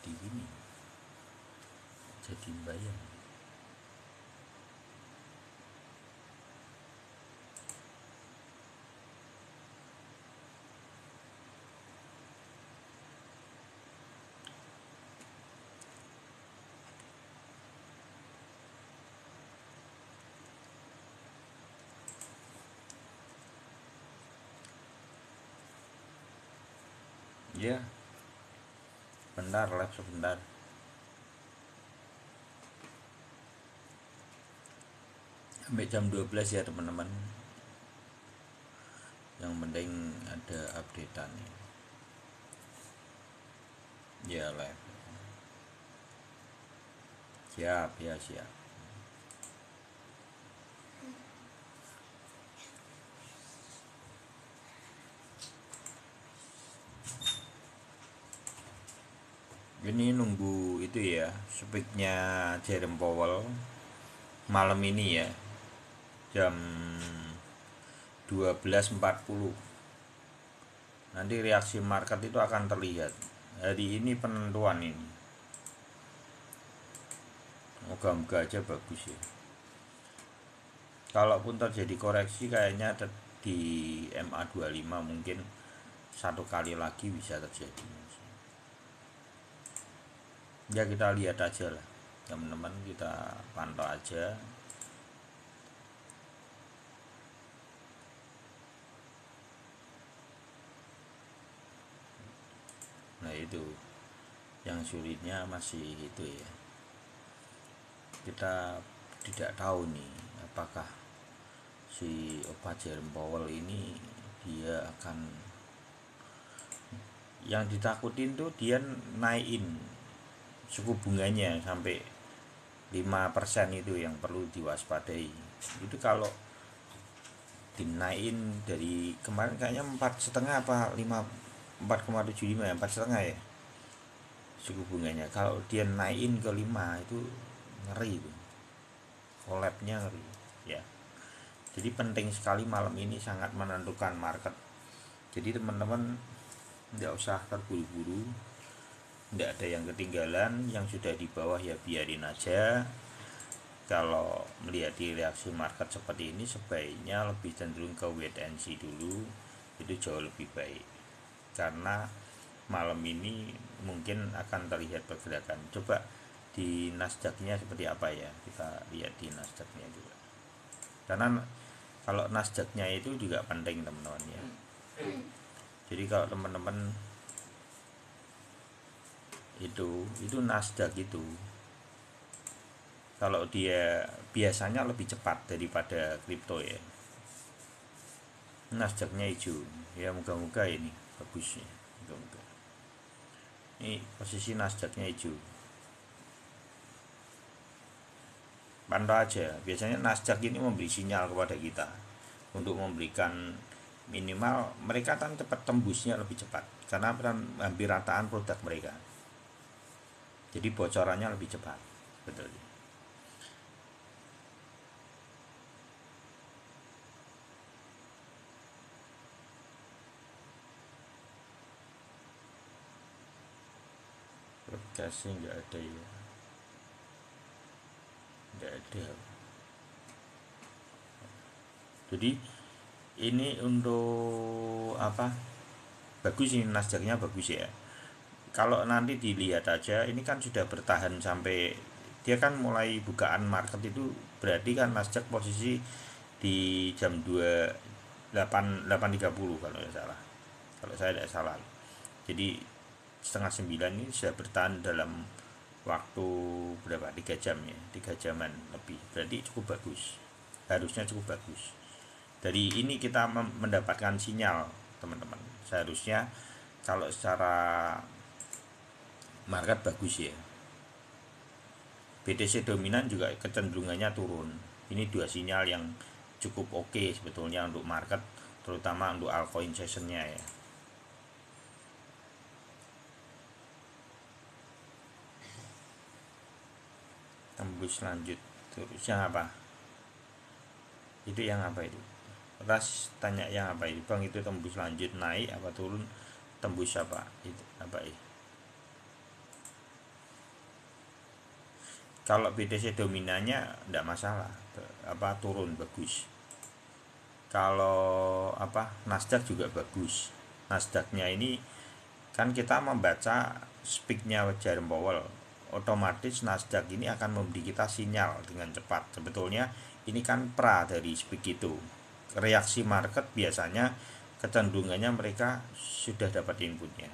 jadi gini, jadi bayang. Ya, bentar, live sebentar. Sampai jam 12 ya teman-teman. Yang penting ada updatean. Ya, live. Siap, ya siap. Ini nunggu itu ya, speaknya Jerome Powell malam ini ya, jam 12.40. Nanti reaksi market itu akan terlihat. Hari ini penentuan ini. Moga-moga aja bagus ya. Kalaupun terjadi koreksi kayaknya di MA25 mungkin satu kali lagi bisa terjadi. Ya kita lihat aja lah teman-teman, kita pantau aja. Nah itu yang sulitnya masih itu ya, kita tidak tahu nih apakah si Opa Jerome Powell ini dia akan, yang ditakutin tuh dia naikin suku bunganya sampai 5% itu yang perlu diwaspadai. Itu kalau dinaikin dari kemarin kayaknya 4,5 apa 4,75 ya, 4,5 ya suku bunganya. Kalau dia naikin ke 5 itu ngeri itu, collapse-nya ngeri ya. Jadi penting sekali malam ini, sangat menentukan market. Jadi teman-teman tidak usah terburu-buru, tidak ada yang ketinggalan. Yang sudah di bawah ya biarin aja. Kalau melihat di reaksi market seperti ini, sebaiknya lebih cenderung ke wait and see dulu, itu jauh lebih baik. Karena malam ini mungkin akan terlihat pergerakan. Coba di Nasdaq-nya seperti apa ya, kita lihat di Nasdaq-nya juga. Karena kalau Nasdaq-nya itu juga penting teman-teman ya. Jadi kalau teman-teman itu Nasdaq itu kalau dia biasanya lebih cepat daripada kripto ya. Nasdaq-nya hijau ya, moga-moga ini bagus ya, moga-moga. Ini posisi Nasdaq-nya hijau, pantau aja. Biasanya Nasdaq ini memberi sinyal kepada kita untuk memberikan minimal, mereka kan cepat tembusnya lebih cepat karena hampir rataan produk mereka, jadi bocorannya lebih cepat. Betul. Podcastnya nggak ada ya, nggak ada. Jadi ini untuk apa, bagus ini Nasdaqnya bagus ya. Kalau nanti dilihat aja, ini kan sudah bertahan sampai dia kan mulai bukaan market itu, berarti kan Nasdaq posisi di jam 8.30 kalau tidak salah, kalau saya tidak salah. Jadi setengah 9 ini sudah bertahan dalam waktu berapa, 3 jam ya, 3 jaman lebih, berarti cukup bagus, harusnya cukup bagus. Dari ini kita mendapatkan sinyal teman-teman, seharusnya kalau secara market bagus ya. BTC dominan juga kecenderungannya turun. Ini dua sinyal yang cukup oke sebetulnya untuk market, terutama untuk altcoin sessionnya ya. Tembus lanjut terusnya apa? Itu yang apa itu? Ras tanya yang apa itu bang, itu tembus lanjut naik apa turun, tembus apa itu apa itu? Kalau BTC dominannya tidak masalah, turun bagus. Kalau Nasdaq juga bagus. Nasdaqnya ini kan kita membaca speaknya Jerome Powell, otomatis Nasdaq ini akan memberi kita sinyal dengan cepat. Sebetulnya ini kan pra dari speak itu. Reaksi market biasanya kecenderungannya mereka sudah dapat inputnya.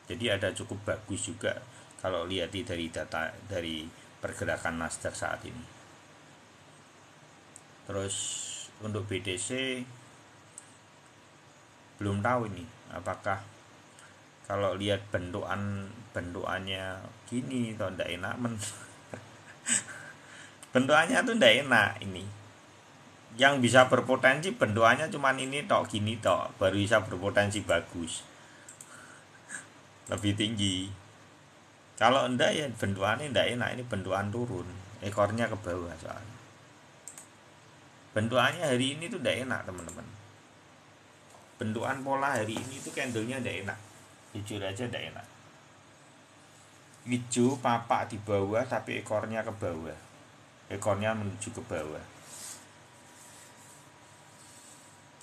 Jadi ada cukup bagus juga kalau lihat dari data dari pergerakan Nasdaq saat ini. Terus untuk BTC belum tahu ini apakah kalau lihat bentukannya gini atau ndak enak bentukannya tuh ndak enak ini. Yang bisa berpotensi bentukannya cuman ini tok gini tok baru bisa berpotensi bagus lebih tinggi. Kalau enggak ya bentukannya ndak enak, ini bentukan turun, ekornya ke bawah soalnya. Bentukannya hari ini tuh ndak enak teman-teman. Bentukan pola hari ini tuh candlenya ndak enak, jujur aja ndak enak. Hijau papak di bawah tapi ekornya ke bawah, ekornya menuju ke bawah.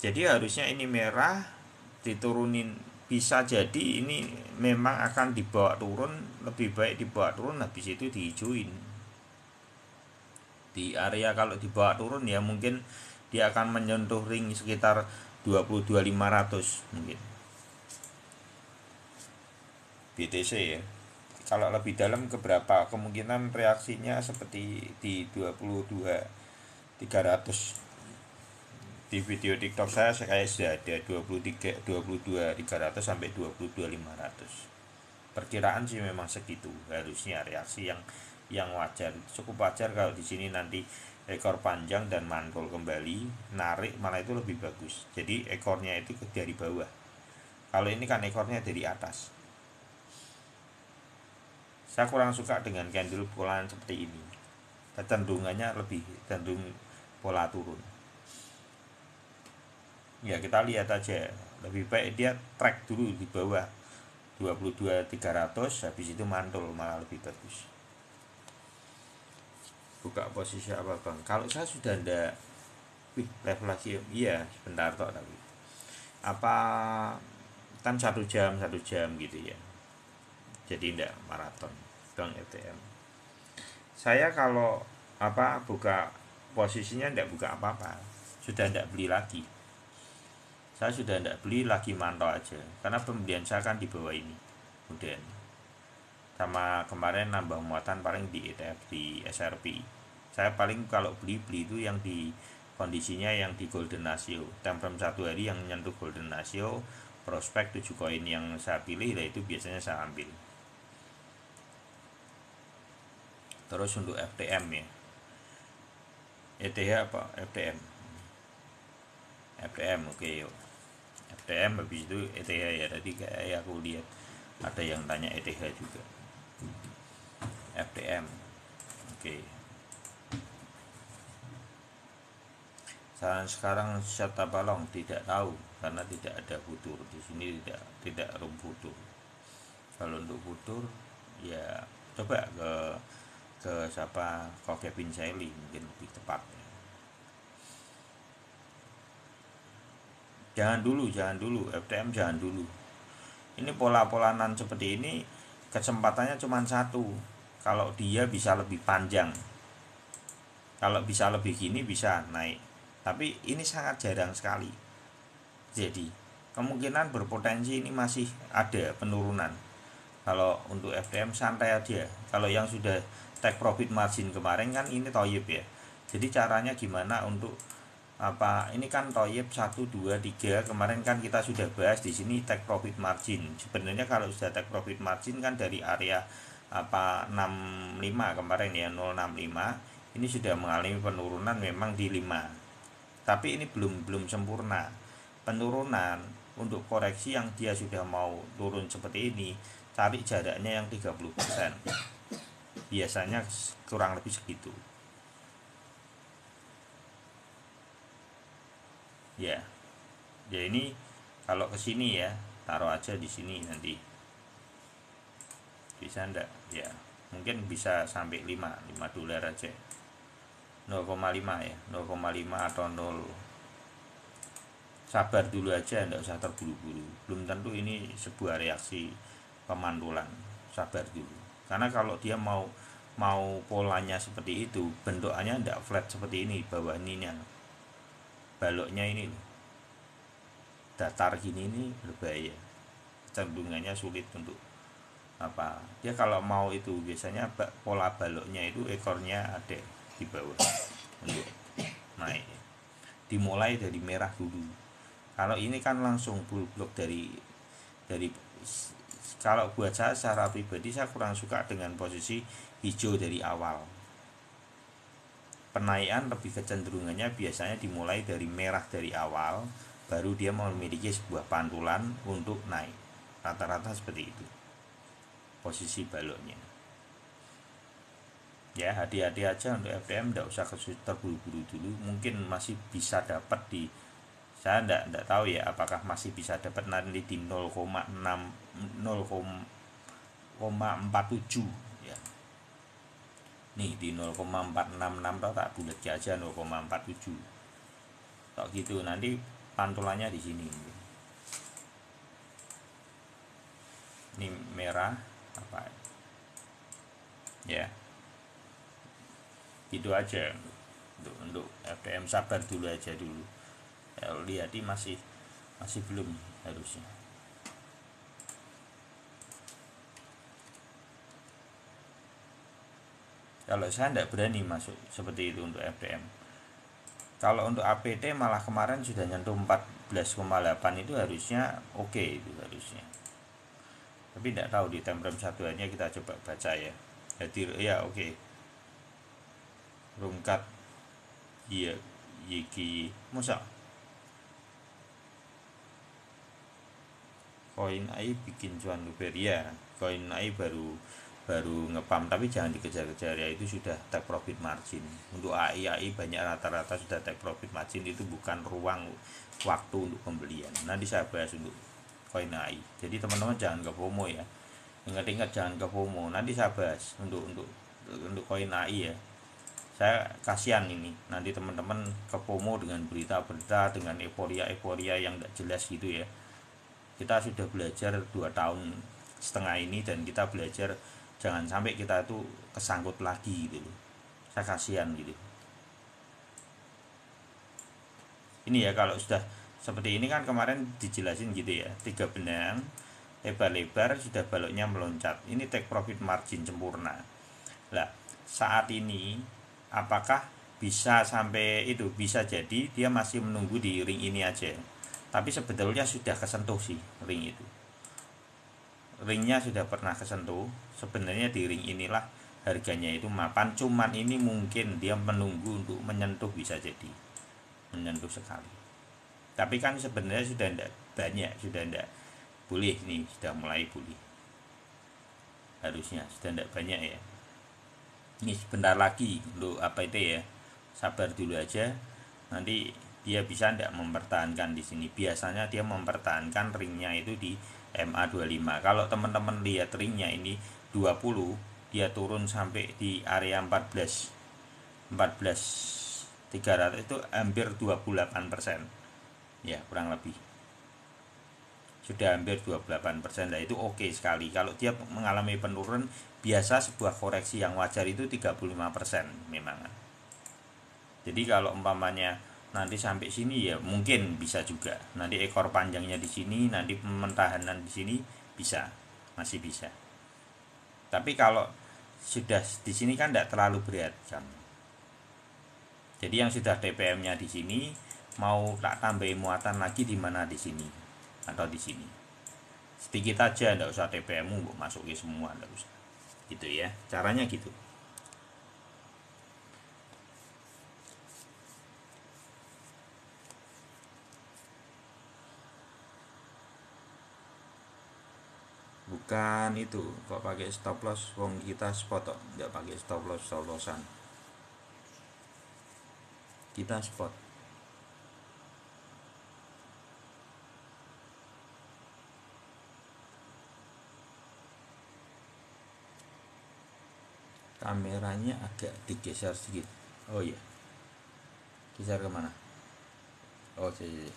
Jadi harusnya ini merah diturunin, bisa jadi ini memang akan dibawa turun, lebih baik dibawa turun habis itu dihijauin. Di area kalau dibawa turun ya mungkin dia akan menyentuh ring sekitar 22.500 mungkin BTC ya. Kalau lebih dalam ke berapa kemungkinan reaksinya seperti di 22.300. Di video TikTok saya kayak sudah ada 22.300 sampai 22.500. Perkiraan sih memang segitu harusnya reaksi yang wajar, cukup wajar. Kalau di sini nanti ekor panjang dan mantul kembali narik malah itu lebih bagus. Jadi ekornya itu dari bawah, kalau ini kan ekornya dari atas. Saya kurang suka dengan candle pola seperti ini, kecenderungannya lebih cenderung pola turun. Ya kita lihat aja, lebih baik dia track dulu di bawah 22.300 habis itu mantul malah lebih bagus. Buka posisi apa bang? Kalau saya sudah ada level lagi, iya sebentar toh, tapi apa kan 1 jam gitu ya, jadi tidak maraton bang ETM. Saya kalau buka posisinya tidak buka apa-apa, sudah tidak beli lagi. Saya sudah tidak beli lagi, mantau aja karena pembelian saya kan di bawah ini kemudian sama kemarin nambah muatan paling di ETF di SRP. Saya paling kalau beli itu yang di kondisinya yang di golden ratio, time frame 1 hari yang menyentuh golden ratio, prospek 7 koin yang saya pilih lah itu biasanya saya ambil. Terus untuk FTM ya, ETH apa FTM? FTM oke yuk. FTM habis itu ETH ya, tadi kayak aku lihat ada yang tanya ETH juga. FTM oke. Saran sekarang short apa long tidak tahu karena tidak ada futur di sini, tidak room futur. Kalau untuk futur ya coba ke siapa, Kevin Shelley mungkin lebih tepatnya. Jangan dulu FTM, jangan dulu. Ini pola-polanan seperti ini kesempatannya cuma satu, kalau dia bisa lebih panjang. Kalau bisa lebih gini bisa naik, tapi ini sangat jarang sekali. Jadi kemungkinan berpotensi ini masih ada penurunan. Kalau untuk FTM santai aja. Kalau yang sudah take profit margin kemarin kan ini toyib ya. Jadi caranya gimana untuk ini kan toyib 1 2 3 kemarin kan kita sudah bahas di sini take profit margin. Sebenarnya kalau sudah take profit margin kan dari area 65 kemarin ya, 065 ini sudah mengalami penurunan memang di 5. Tapi ini belum sempurna. Penurunan untuk koreksi yang dia sudah mau turun seperti ini, cari jaraknya yang 30%. Biasanya kurang lebih segitu. Ya. Ya ini kalau ke sini ya, taruh aja di sini nanti. bisa enggak ya, mungkin bisa sampai 5 dolar aja, 0,5 ya, 0,5 atau 0. Sabar dulu aja, enggak usah terburu-buru, belum tentu ini sebuah reaksi pemantulan. Sabar dulu, karena kalau dia mau mau polanya seperti itu, bentukannya enggak flat seperti ini, bawah ininya baloknya ini datar gini, ini berbahaya, cenderungannya sulit untuk apa dia kalau mau itu. Biasanya pola baloknya itu ekornya ada di bawah untuk naik, dimulai dari merah dulu. Kalau ini kan langsung full block dari kalau buat saya secara pribadi, saya kurang suka dengan posisi hijau dari awal. Penaikan lebih kecenderungannya biasanya dimulai dari merah dari awal, baru dia memiliki sebuah pantulan untuk naik, rata-rata seperti itu posisi baloknya. Ya hati-hati aja untuk FTM, tidak usah terburu-buru dulu, mungkin masih bisa dapat di, saya enggak tahu ya apakah masih bisa dapat nanti di 0,6 0,47 ya. Nih di 0,466 tak bulat aja 0,47 tok gitu, nanti pantulannya di sini. Ini merah apa ya, gitu aja untuk FTM. Sabar dulu aja dulu, lihat ini masih belum harusnya. Kalau saya tidak berani masuk seperti itu untuk FTM. Kalau untuk APT malah kemarin sudah nyentuh 14,8, itu harusnya oke, itu harusnya. Tapi tidak tahu di time frame satuannya, kita coba baca ya. Jadi ya oke. Rungkat iya Yiki masa koin AI bikin cuan luber ya, koin AI baru ngepam, tapi jangan dikejar-kejar ya, itu sudah take profit margin. Untuk AI banyak rata-rata sudah take profit margin, itu bukan ruang waktu untuk pembelian. Nanti saya bahas untuk koin AI, jadi teman-teman jangan ke FOMO ya, ingat-ingat jangan ke FOMO. Nanti saya bahas untuk koin AI ya. Saya kasihan ini nanti teman-teman ke FOMO dengan berita-berita, dengan euforia yang tidak jelas gitu ya. Kita sudah belajar 2,5 tahun ini, dan kita belajar jangan sampai kita itu kesangkut lagi gitu loh. Saya kasihan gitu. Ini ya kalau sudah seperti ini kan, kemarin dijelasin gitu ya, 3 benang lebar-lebar sudah baloknya meloncat, ini take profit margin sempurna. Lah saat ini apakah bisa sampai itu? Bisa jadi dia masih menunggu di ring ini aja, tapi sebetulnya sudah kesentuh sih ring itu, ringnya sudah pernah kesentuh. Sebenarnya di ring inilah harganya itu mapan, cuman ini mungkin dia menunggu untuk menyentuh, bisa jadi menyentuh sekali. Tapi kan sebenarnya sudah tidak banyak, sudah tidak boleh, nih sudah mulai boleh, harusnya sudah tidak banyak ya. Ini sebentar lagi untuk apa itu ya, sabar dulu aja, nanti dia bisa tidak mempertahankan di sini. Biasanya dia mempertahankan ringnya itu di MA25. Kalau teman-teman lihat ringnya ini 20, dia turun sampai di area 300, itu hampir 28% ya, kurang lebih sudah hampir 28%. Nah itu oke sekali. Kalau dia mengalami penurunan, biasa sebuah koreksi yang wajar itu 35% memang. Jadi kalau umpamanya nanti sampai sini ya mungkin bisa juga nanti ekor panjangnya di sini, nanti pementahanan di sini bisa, masih bisa. Tapi kalau sudah di sini kan tidak terlalu berat kan. Jadi yang sudah TPM-nya di sini, mau tak tambahin muatan lagi di mana, di sini atau di sini. Sedikit aja, tidak usah TPM-mu masukin semua, tidak usah. Gitu ya, caranya gitu. Bukan itu, kok pakai stop loss, wong kita spot kok, tidak pakai stop lossan. Kita spot. Kameranya agak digeser sedikit. Oh iya, geser kemana? Oh iya.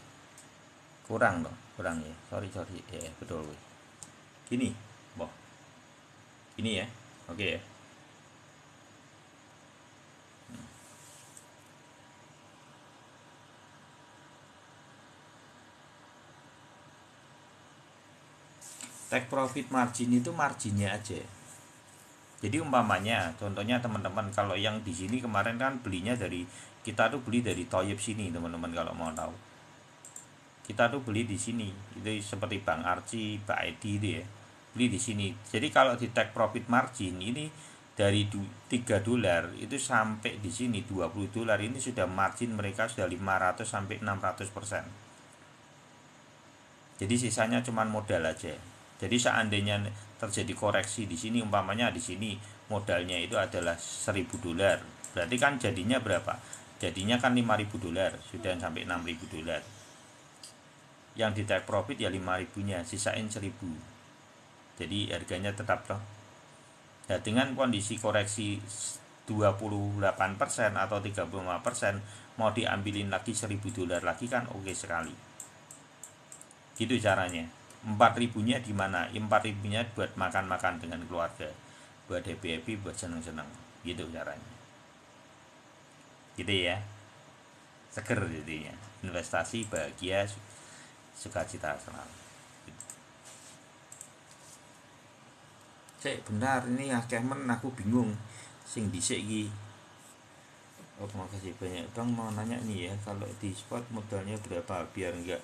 Kurang dong, kurang ya. Sorry sorry. Ya betul. Gini, boh. Ini ya. Oke ya. Take profit margin itu marginnya aja. Jadi umpamanya, contohnya teman-teman kalau yang di sini kemarin kan belinya dari kita tuh beli dari Toyib sini teman-teman kalau mau tahu. Kita tuh beli di sini. Itu seperti Bang Arci, Pak Edi itu ya. Beli di sini. Jadi kalau di take profit margin ini dari 3 dolar itu sampai di sini 20 dolar ini sudah margin mereka sudah 500 sampai 600%. Jadi sisanya cuma modal aja. Jadi seandainya terjadi koreksi di sini umpamanya di sini modalnya itu adalah 1000 dolar. Berarti kan jadinya berapa? Jadinya kan 5000 dolar, sudah sampai 6000 dolar. Yang di take profit ya 5000-nya, sisain 1000. Jadi harganya tetap loh. Nah, dengan kondisi koreksi 28% atau 35% mau diambilin lagi 1000 dolar lagi kan oke sekali. Gitu caranya. 4000-nya di mana? 4000-nya buat makan-makan dengan keluarga, buat happy-happy, buat seneng-seneng. Gitu caranya. Gitu ya. Seger jadinya. Investasi bahagia, sukacita selalu. Cek benar ini ya Kemen aku bingung. Sing dhisik iki. Oh, terima kasih banyak Bang, mau nanya nih ya, kalau di spot modalnya berapa biar enggak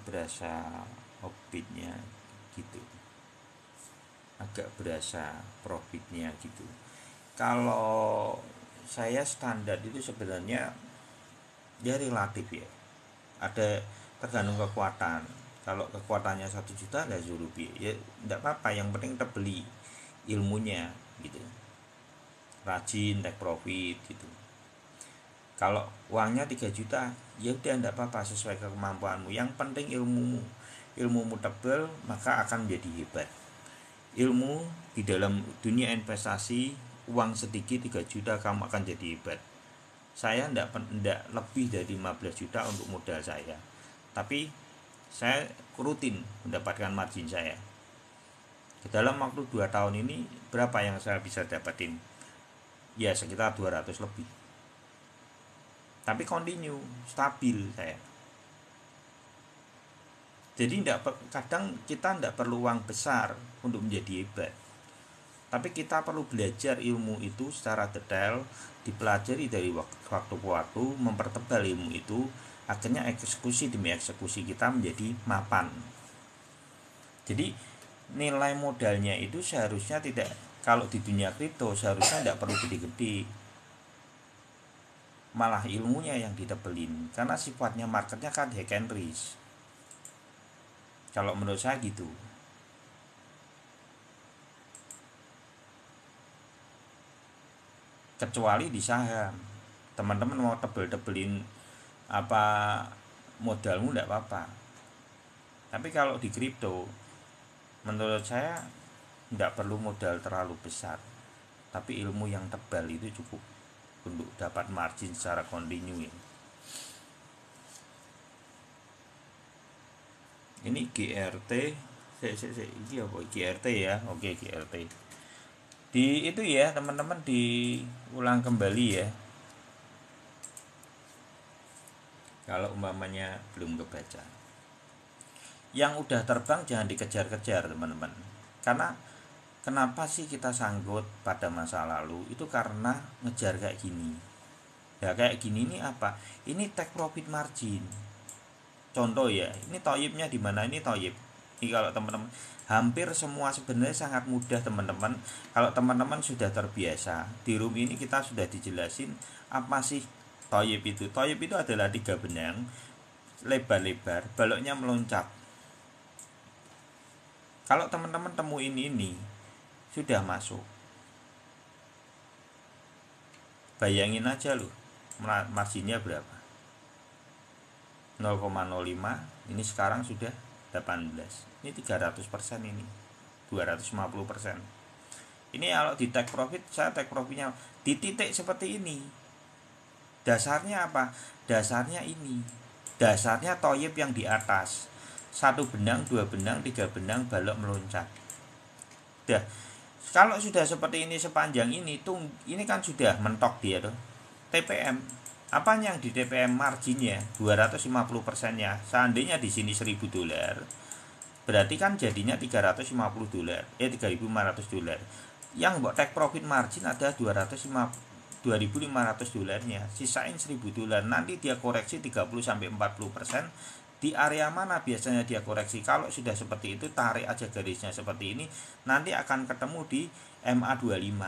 berasa profitnya gitu, agak berasa profitnya gitu. Kalau saya standar itu sebenarnya ya relatif ya, ada tergantung kekuatan. Kalau kekuatannya 1 juta nggak suruh rupiah ya nggak apa-apa, yang penting kita beli ilmunya gitu, rajin take profit gitu. Kalau uangnya 3 juta ya udah nggak apa-apa, sesuai kemampuanmu, yang penting ilmumu tebal maka akan menjadi hebat. Ilmu di dalam dunia investasi, uang sedikit 3 juta kamu akan jadi hebat. Saya ndak lebih dari 15 juta untuk modal saya, tapi saya rutin mendapatkan margin saya. Dalam waktu 2 tahun ini berapa yang saya bisa dapatin? Ya sekitar 200 lebih, tapi continue stabil saya. Jadi kadang kita tidak perlu uang besar untuk menjadi hebat, tapi kita perlu belajar ilmu itu secara detail, dipelajari dari waktu ke waktu, mempertebal ilmu itu, akhirnya eksekusi demi eksekusi kita menjadi mapan. Jadi nilai modalnya itu seharusnya tidak, kalau di dunia kripto seharusnya tidak perlu gede-gede, malah ilmunya yang ditebelin, karena sifatnya marketnya kan hack and risk. Kalau menurut saya gitu. Kecuali di saham, teman-teman mau tebel-tebelin apa modalmu tidak apa-apa. Tapi kalau di kripto menurut saya tidak perlu modal terlalu besar, tapi ilmu yang tebal itu cukup untuk dapat margin secara kontinu. Ini GRT, ini apa GRT ya? Oke, GRT di itu ya teman-teman, diulang kembali ya kalau umpamanya belum kebaca. Yang udah terbang jangan dikejar-kejar teman-teman, karena kenapa sih kita sanggut pada masa lalu itu karena ngejar kayak gini ya. Kayak gini ini apa, ini take profit margin. Contoh ya, ini toyibnya di mana? Ini toyib ini kalau teman-teman, hampir semua sebenarnya sangat mudah teman-teman. Kalau teman-teman sudah terbiasa di room ini, kita sudah dijelasin apa sih toyib itu. Toyib itu adalah 3 benang lebar-lebar, baloknya meloncat. Kalau teman-teman temuin ini sudah masuk, bayangin aja loh marginnya berapa, 0,05. Ini sekarang sudah 18, ini 300%, ini 250%. Ini kalau di take profit, saya take profitnya di titik seperti ini. Dasarnya apa? Dasarnya ini. Dasarnya toyib yang di atas. 1 benang, 2 benang, 3 benang, balok meloncat. Dah. Kalau sudah seperti ini sepanjang ini tuh, ini kan sudah mentok dia tuh. TPM. Apanya yang di TPM marginnya 250%-nya. Seandainya di sini $1.000, berarti kan jadinya $350, $3.500. Yang buat take profit margin ada $2.500-nya, sisain $1.000. Nanti dia koreksi 30-40%. Di area mana biasanya dia koreksi? Kalau sudah seperti itu, tarik aja garisnya seperti ini, nanti akan ketemu di MA25.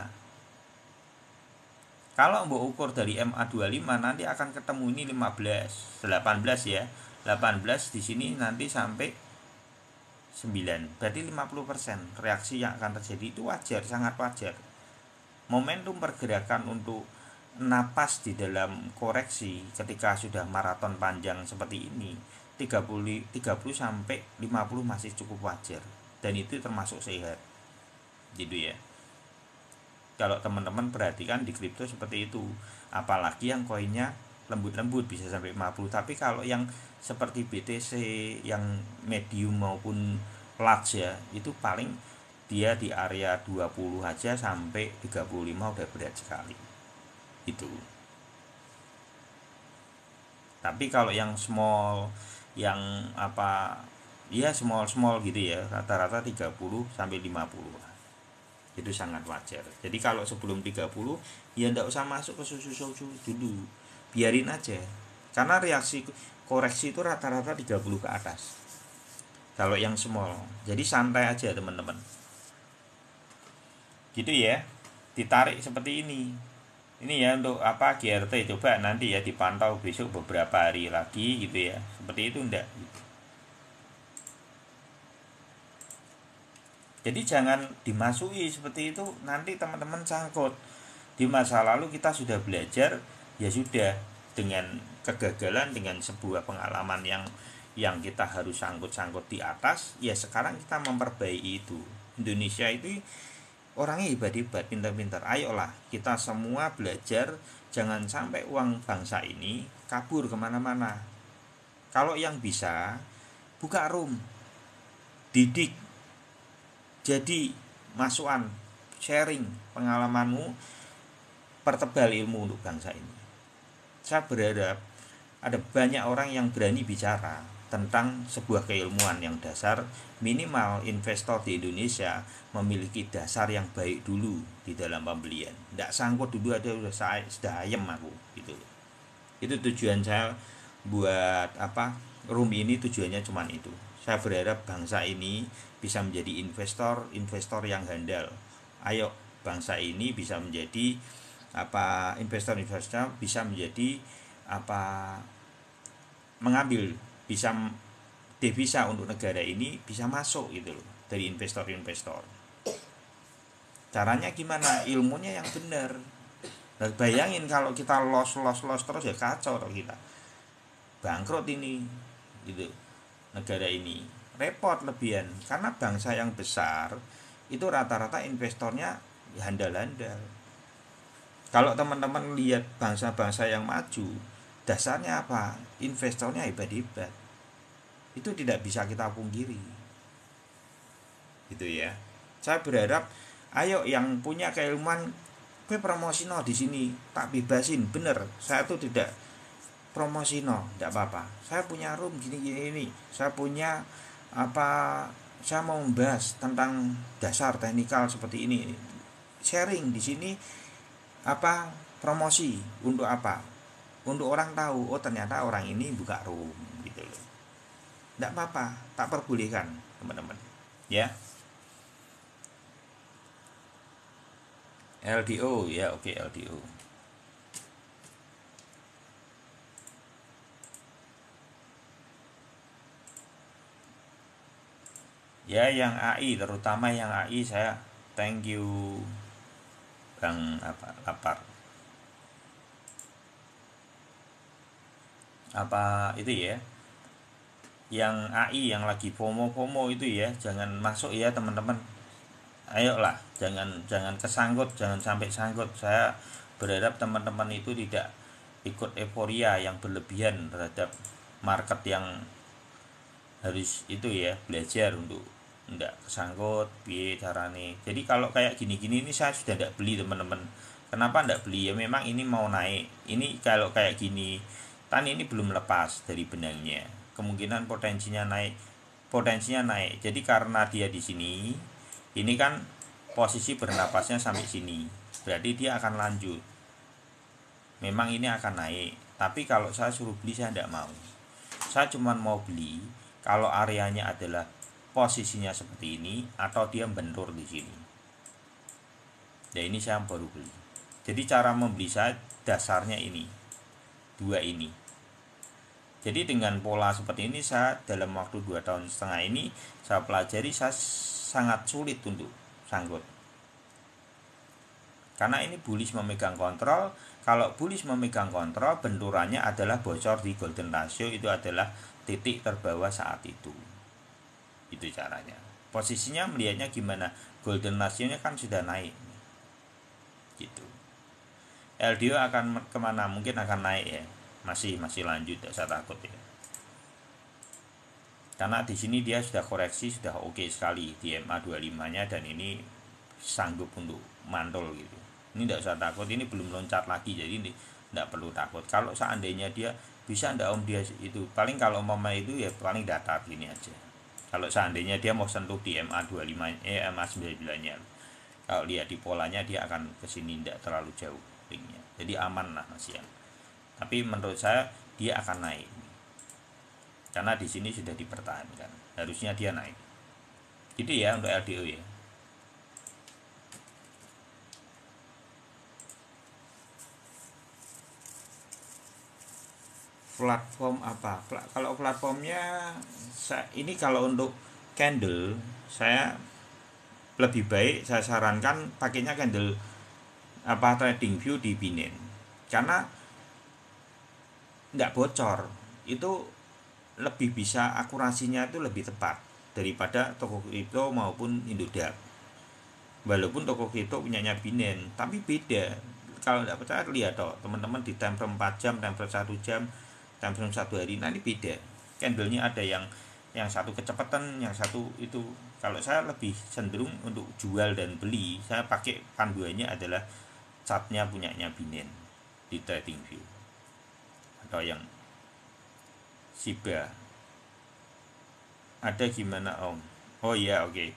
Kalau mau ukur dari MA25 nanti akan ketemu ini 18 ya. 18 di sini nanti sampai 9. Berarti 50% reaksi yang akan terjadi itu wajar, sangat wajar. Momentum pergerakan untuk napas di dalam koreksi ketika sudah maraton panjang seperti ini 30 sampai 50 masih cukup wajar, dan itu termasuk sehat gitu ya. Kalau teman-teman perhatikan di kripto seperti itu, apalagi yang koinnya lembut-lembut bisa sampai 50. Tapi kalau yang seperti BTC yang medium maupun large ya, itu paling dia di area 20 aja sampai 35 udah berat sekali itu. Tapi kalau yang small, yang apa ya, small gitu ya, rata-rata 30 sampai 50 itu sangat wajar. Jadi kalau sebelum 30 ya ndak usah masuk ke susu dulu, biarin aja, karena reaksi koreksi itu rata-rata 30 ke atas kalau yang small. Jadi santai aja teman-teman gitu ya, ditarik seperti ini ya untuk apa GRT. Coba nanti ya dipantau besok beberapa hari lagi gitu ya, seperti itu enggak. Jadi jangan dimasuki seperti itu, nanti teman-teman sangkut. Di masa lalu kita sudah belajar, ya sudah, dengan kegagalan, dengan sebuah pengalaman yang kita harus sangkut di atas, ya sekarang kita memperbaiki itu. Indonesia itu orangnya hebat-hebat, pintar-pintar. Ayolah kita semua belajar, jangan sampai uang bangsa ini kabur kemana-mana. Kalau yang bisa, buka room, didik, jadi masukan, sharing pengalamanmu, pertebal ilmu untuk bangsa ini. Saya berharap ada banyak orang yang berani bicara tentang sebuah keilmuan yang dasar. Minimal investor di Indonesia memiliki dasar yang baik dulu di dalam pembelian. Tidak sangkut dulu ada sudah ayam aku gitu. Itu tujuan saya buat apa room ini, tujuannya cuma itu. Saya berharap bangsa ini bisa menjadi investor yang handal. Ayo bangsa ini bisa menjadi apa, investor bisa menjadi apa, mengambil bisa devisa untuk negara ini bisa masuk gitu loh dari investor. Caranya gimana? Ilmunya yang benar. Nah, bayangin kalau kita los terus ya kacau loh, kita bangkrut ini gitu. Negara ini repot lebihan, karena bangsa yang besar itu rata-rata investornya handal-handal. Kalau teman-teman lihat bangsa-bangsa yang maju, dasarnya apa? Investornya hebat-hebat. Itu tidak bisa kita pungkiri. Gitu ya. Saya berharap ayo yang punya keilmuan, gue promosino di sini, tak bebasin, bener. Saya tuh tidak promosino, tidak apa-apa. Saya punya room gini. Saya punya apa? Saya mau membahas tentang dasar teknikal seperti ini. Sharing di sini apa? Promosi untuk apa? Untuk orang tahu, oh ternyata orang ini buka room gitu loh. Tidak apa-apa, tak perbolehkan teman-teman. Ya. LDO ya, oke, LDO. Ya yang AI, terutama yang AI, saya thank you Bang apa lapar. Apa itu ya? Yang AI yang lagi FOMO itu ya, jangan masuk ya teman-teman. Ayolah jangan kesangkut, jangan sampai sangkut. Saya berharap teman-teman itu tidak ikut euforia yang berlebihan terhadap market yang harus itu ya, belajar untuk enggak kesangkut piye carane. Jadi kalau kayak gini-gini ini saya sudah tidak beli teman-teman. Kenapa enggak beli? Ya memang ini mau naik. Ini kalau kayak gini tan ini belum lepas dari benangnya. Kemungkinan potensinya naik. Jadi karena dia di sini, ini kan posisi bernapasnya sampai sini. Berarti dia akan lanjut. Memang ini akan naik. Tapi kalau saya suruh beli saya tidak mau. Saya cuma mau beli kalau areanya adalah posisinya seperti ini atau dia bentur di sini. Ya ini saya baru beli. Jadi cara membeli saya dasarnya ini. Dua ini. Jadi dengan pola seperti ini saya dalam waktu 2,5 tahun ini saya pelajari, saya sangat sulit untuk sangkut. Karena ini bullish memegang kontrol. Kalau bullish memegang kontrol, benturannya adalah bocor di golden ratio, itu adalah titik terbawah saat itu. Itu caranya. Posisinya melihatnya gimana? Golden ratio-nya kan sudah naik. Gitu. LDO akan kemana? Mungkin akan naik ya. Masih lanjut, tidak usah takut ya. Karena di sini dia sudah koreksi, sudah oke sekali di MA 25-nya, dan ini sanggup untuk mantul gitu. Ini tidak usah takut, ini belum loncat lagi, jadi ini tidak perlu takut. Kalau seandainya dia bisa ndak om dia itu, paling kalau mama itu ya paling datar gini aja. Kalau seandainya dia mau sentuh di MA 25 MA 99-nya. Kalau lihat di polanya dia akan ke sini, tidak terlalu jauh linknya. Jadi aman lah Mas ya. Tapi menurut saya dia akan naik. Karena di sini sudah dipertahankan. Harusnya dia naik. Itu ya untuk LDO ya. Platform apa? Kalau platformnya ini kalau untuk candle saya lebih baik saya sarankan pakainya candle TradingView di Binance. Karena nggak bocor, itu lebih bisa akurasinya itu lebih tepat daripada toko kripto maupun Indodax. Walaupun toko kripto punyanya Binance, tapi beda. Kalau nggak percaya lihat toh teman-teman di time frame 4 jam, time frame 1 jam, time frame 1 hari, nanti beda. Candlenya ada yang satu kecepatan, yang satu itu. Kalau saya lebih cenderung untuk jual dan beli, saya pakai panduannya adalah chartnya punyanya Binance di TradingView atau yang Shiba. Ada gimana om? Oh iya oke.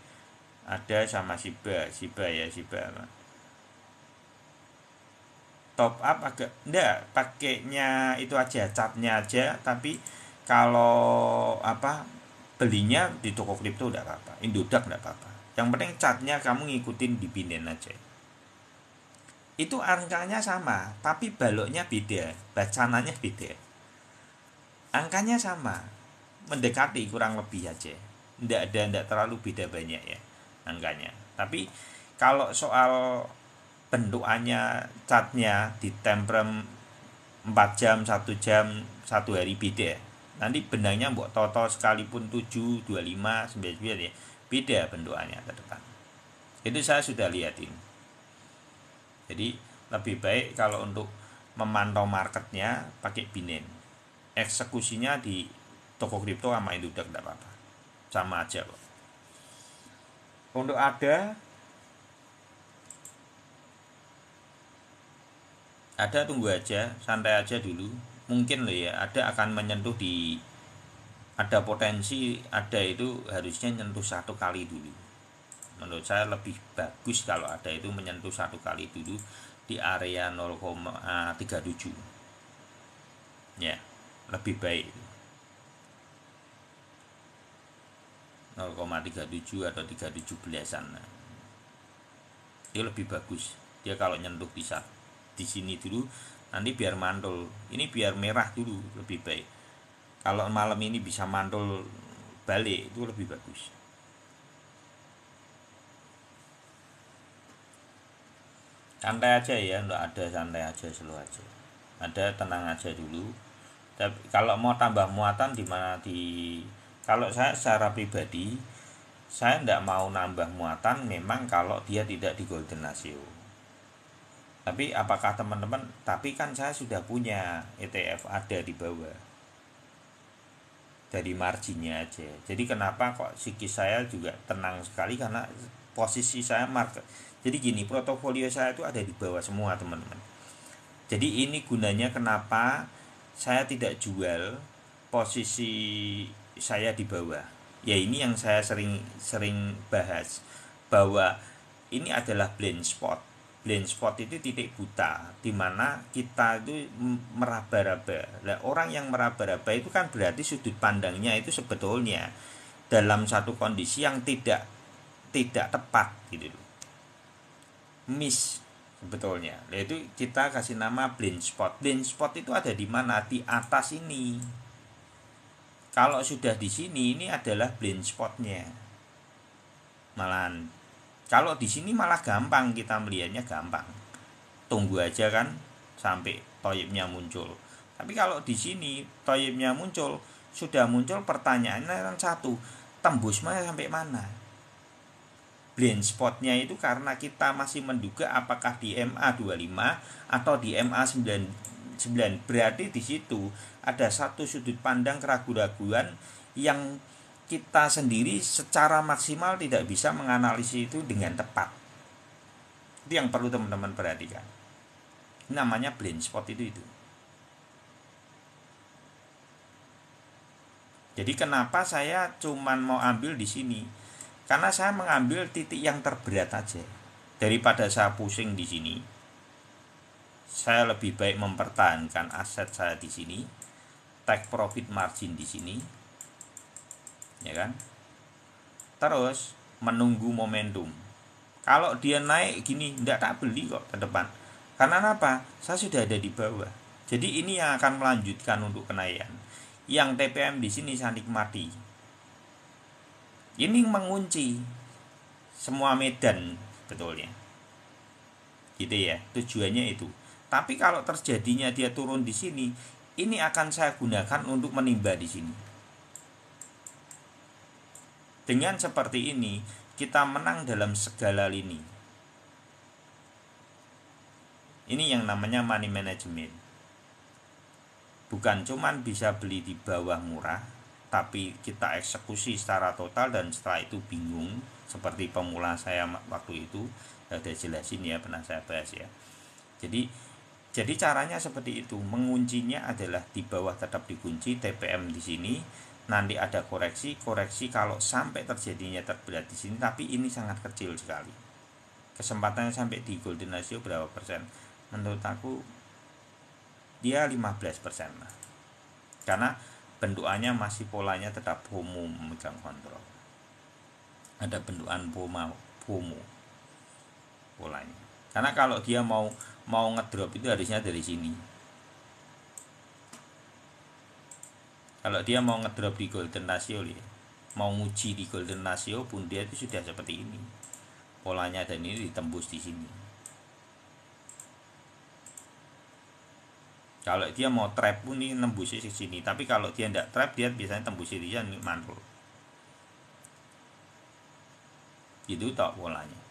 Ada sama Shiba ya Shiba. Top up agak enggak, pakainya itu aja, chartnya aja. Tapi kalau belinya di toko kripto enggak apa-apa, Indodax enggak apa-apa. Yang penting chartnya kamu ngikutin di Binance aja. Itu angkanya sama, tapi baloknya beda, bacananya beda. Angkanya sama, mendekati kurang lebih aja. Enggak terlalu beda banyak ya angkanya. Tapi kalau soal bentukannya, chartnya di time frame 4 jam, 1 jam, 1 hari beda. Nanti benangnya mbok toto sekalipun 7, 25, 99 ya, beda bentukannya ke depan. Itu saya sudah lihatin. Jadi lebih baik kalau untuk memantau marketnya pakai Binance. Eksekusinya di toko kripto sama Indodax tidak apa-apa, sama aja kok. Untuk ada tunggu aja, santai aja dulu. Mungkin loh ya, ada akan menyentuh di, ada potensi, ada itu harusnya nyentuh 1 kali dulu. Menurut saya lebih bagus kalau ada itu menyentuh 1 kali dulu di area 0,37 ya, lebih baik 0,37 atau 317an. Itu lebih bagus dia kalau nyentuh bisa di sini dulu, nanti biar mantul. Ini biar merah dulu lebih baik. Kalau malam ini bisa mantul balik itu lebih bagus. Santai aja ya, enggak ada, santai aja, slow aja. Ada, tenang aja dulu. Tapi kalau mau tambah muatan di mana, kalau saya secara pribadi Saya tidak mau nambah muatan memang kalau dia tidak di golden ratio. Tapi apakah teman-teman, tapi kan saya sudah punya ETF ada di bawah dari marginnya aja. Jadi kenapa kok psikis saya juga tenang sekali, karena posisi saya market. Jadi gini, portofolio saya itu ada di bawah semua teman-teman. Jadi ini gunanya kenapa saya tidak jual posisi saya di bawah. Ya ini yang saya sering bahas, bahwa ini adalah blind spot. Blind spot itu titik buta di mana kita itu meraba-raba. Nah, orang yang meraba-raba itu kan berarti sudut pandangnya itu sebetulnya dalam satu kondisi yang tidak tepat gitu loh. Miss sebetulnya. Nah, itu kita kasih nama blind spot. Blind spot itu ada di mana? Di atas ini. Kalau sudah di sini, ini adalah blind spotnya. Malahan kalau di sini malah gampang, kita melihatnya gampang. Tunggu aja kan sampai toyibnya muncul. Tapi kalau di sini toyibnya muncul, sudah muncul, pertanyaannya kan satu, tembus mana sampai mana? Blind spotnya itu karena kita masih menduga apakah di MA25 atau di MA99. Berarti di situ ada satu sudut pandang keraguan-raguan yang kita sendiri secara maksimal tidak bisa menganalisis itu dengan tepat. Itu yang perlu teman-teman perhatikan. Ini namanya blind spot itu. Jadi kenapa saya cuman mau ambil di sini? Karena saya mengambil titik yang terberat aja. Daripada saya pusing di sini, saya lebih baik mempertahankan aset saya di sini, take profit margin di sini, ya kan? Terus menunggu momentum. Kalau dia naik gini, tidak tak beli kok ke depan. Karena apa? Saya sudah ada di bawah. Jadi ini yang akan melanjutkan untuk kenaikan. Yang TPM di sini saya nikmati. Ini mengunci semua medan betulnya. Gitu ya, tujuannya itu. Tapi kalau terjadinya dia turun di sini, ini akan saya gunakan untuk menimba di sini. Dengan seperti ini, kita menang dalam segala lini. Ini yang namanya money management. Bukan cuman bisa beli di bawah murah, tapi kita eksekusi secara total dan setelah itu bingung. Seperti pemula saya waktu itu, saya udah jelasin ya, pernah saya bahas ya. Jadi caranya seperti itu. Menguncinya adalah di bawah tetap dikunci, TPM di sini. Nanti ada koreksi kalau sampai terjadinya terberat di sini, tapi ini sangat kecil sekali. Kesempatannya sampai di golden ratio berapa persen? Menurut aku dia 15% lah. Karena bentukannya masih polanya tetap FOMO memegang kontrol. Ada bentukan FOMO polanya. Karena kalau dia mau ngedrop itu harusnya dari sini. Kalau dia mau ngedrop di golden ratio, mau nguji di golden ratio pun dia itu sudah seperti ini. Polanya dan ini ditembus di sini. Kalau dia mau trap pun ini nembus di sini. Tapi kalau dia tidak trap, dia biasanya tembus di sini mantul. Itu tak polanya.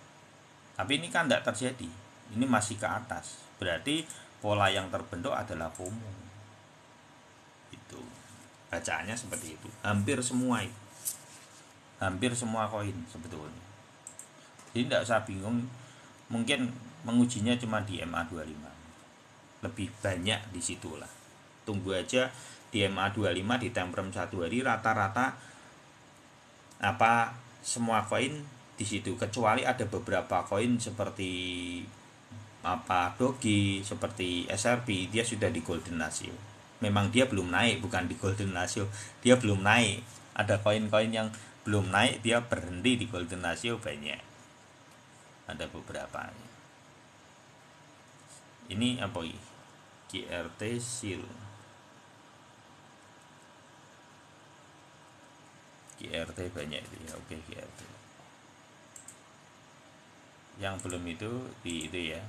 Tapi ini kan tidak terjadi. Ini masih ke atas. Berarti pola yang terbentuk adalah FOMO. Itu. Bacaannya seperti itu. Hampir semua itu. Hampir semua koin sebetulnya. Jadi tidak usah bingung. Mungkin mengujinya cuma di MA25. Lebih banyak di situlah. Tunggu aja di MA25 di time frame 1 hari rata-rata semua koin di situ, kecuali ada beberapa koin seperti Doge, seperti SRP, dia sudah di golden ratio. Memang dia belum naik, bukan di golden ratio, dia belum naik. Ada koin-koin yang belum naik, dia berhenti di golden ratio banyak. Ada beberapa. Ini apa ini? GRT SEAL. GRT banyak itu ya. Oke, GRT. Yang belum itu di itu ya.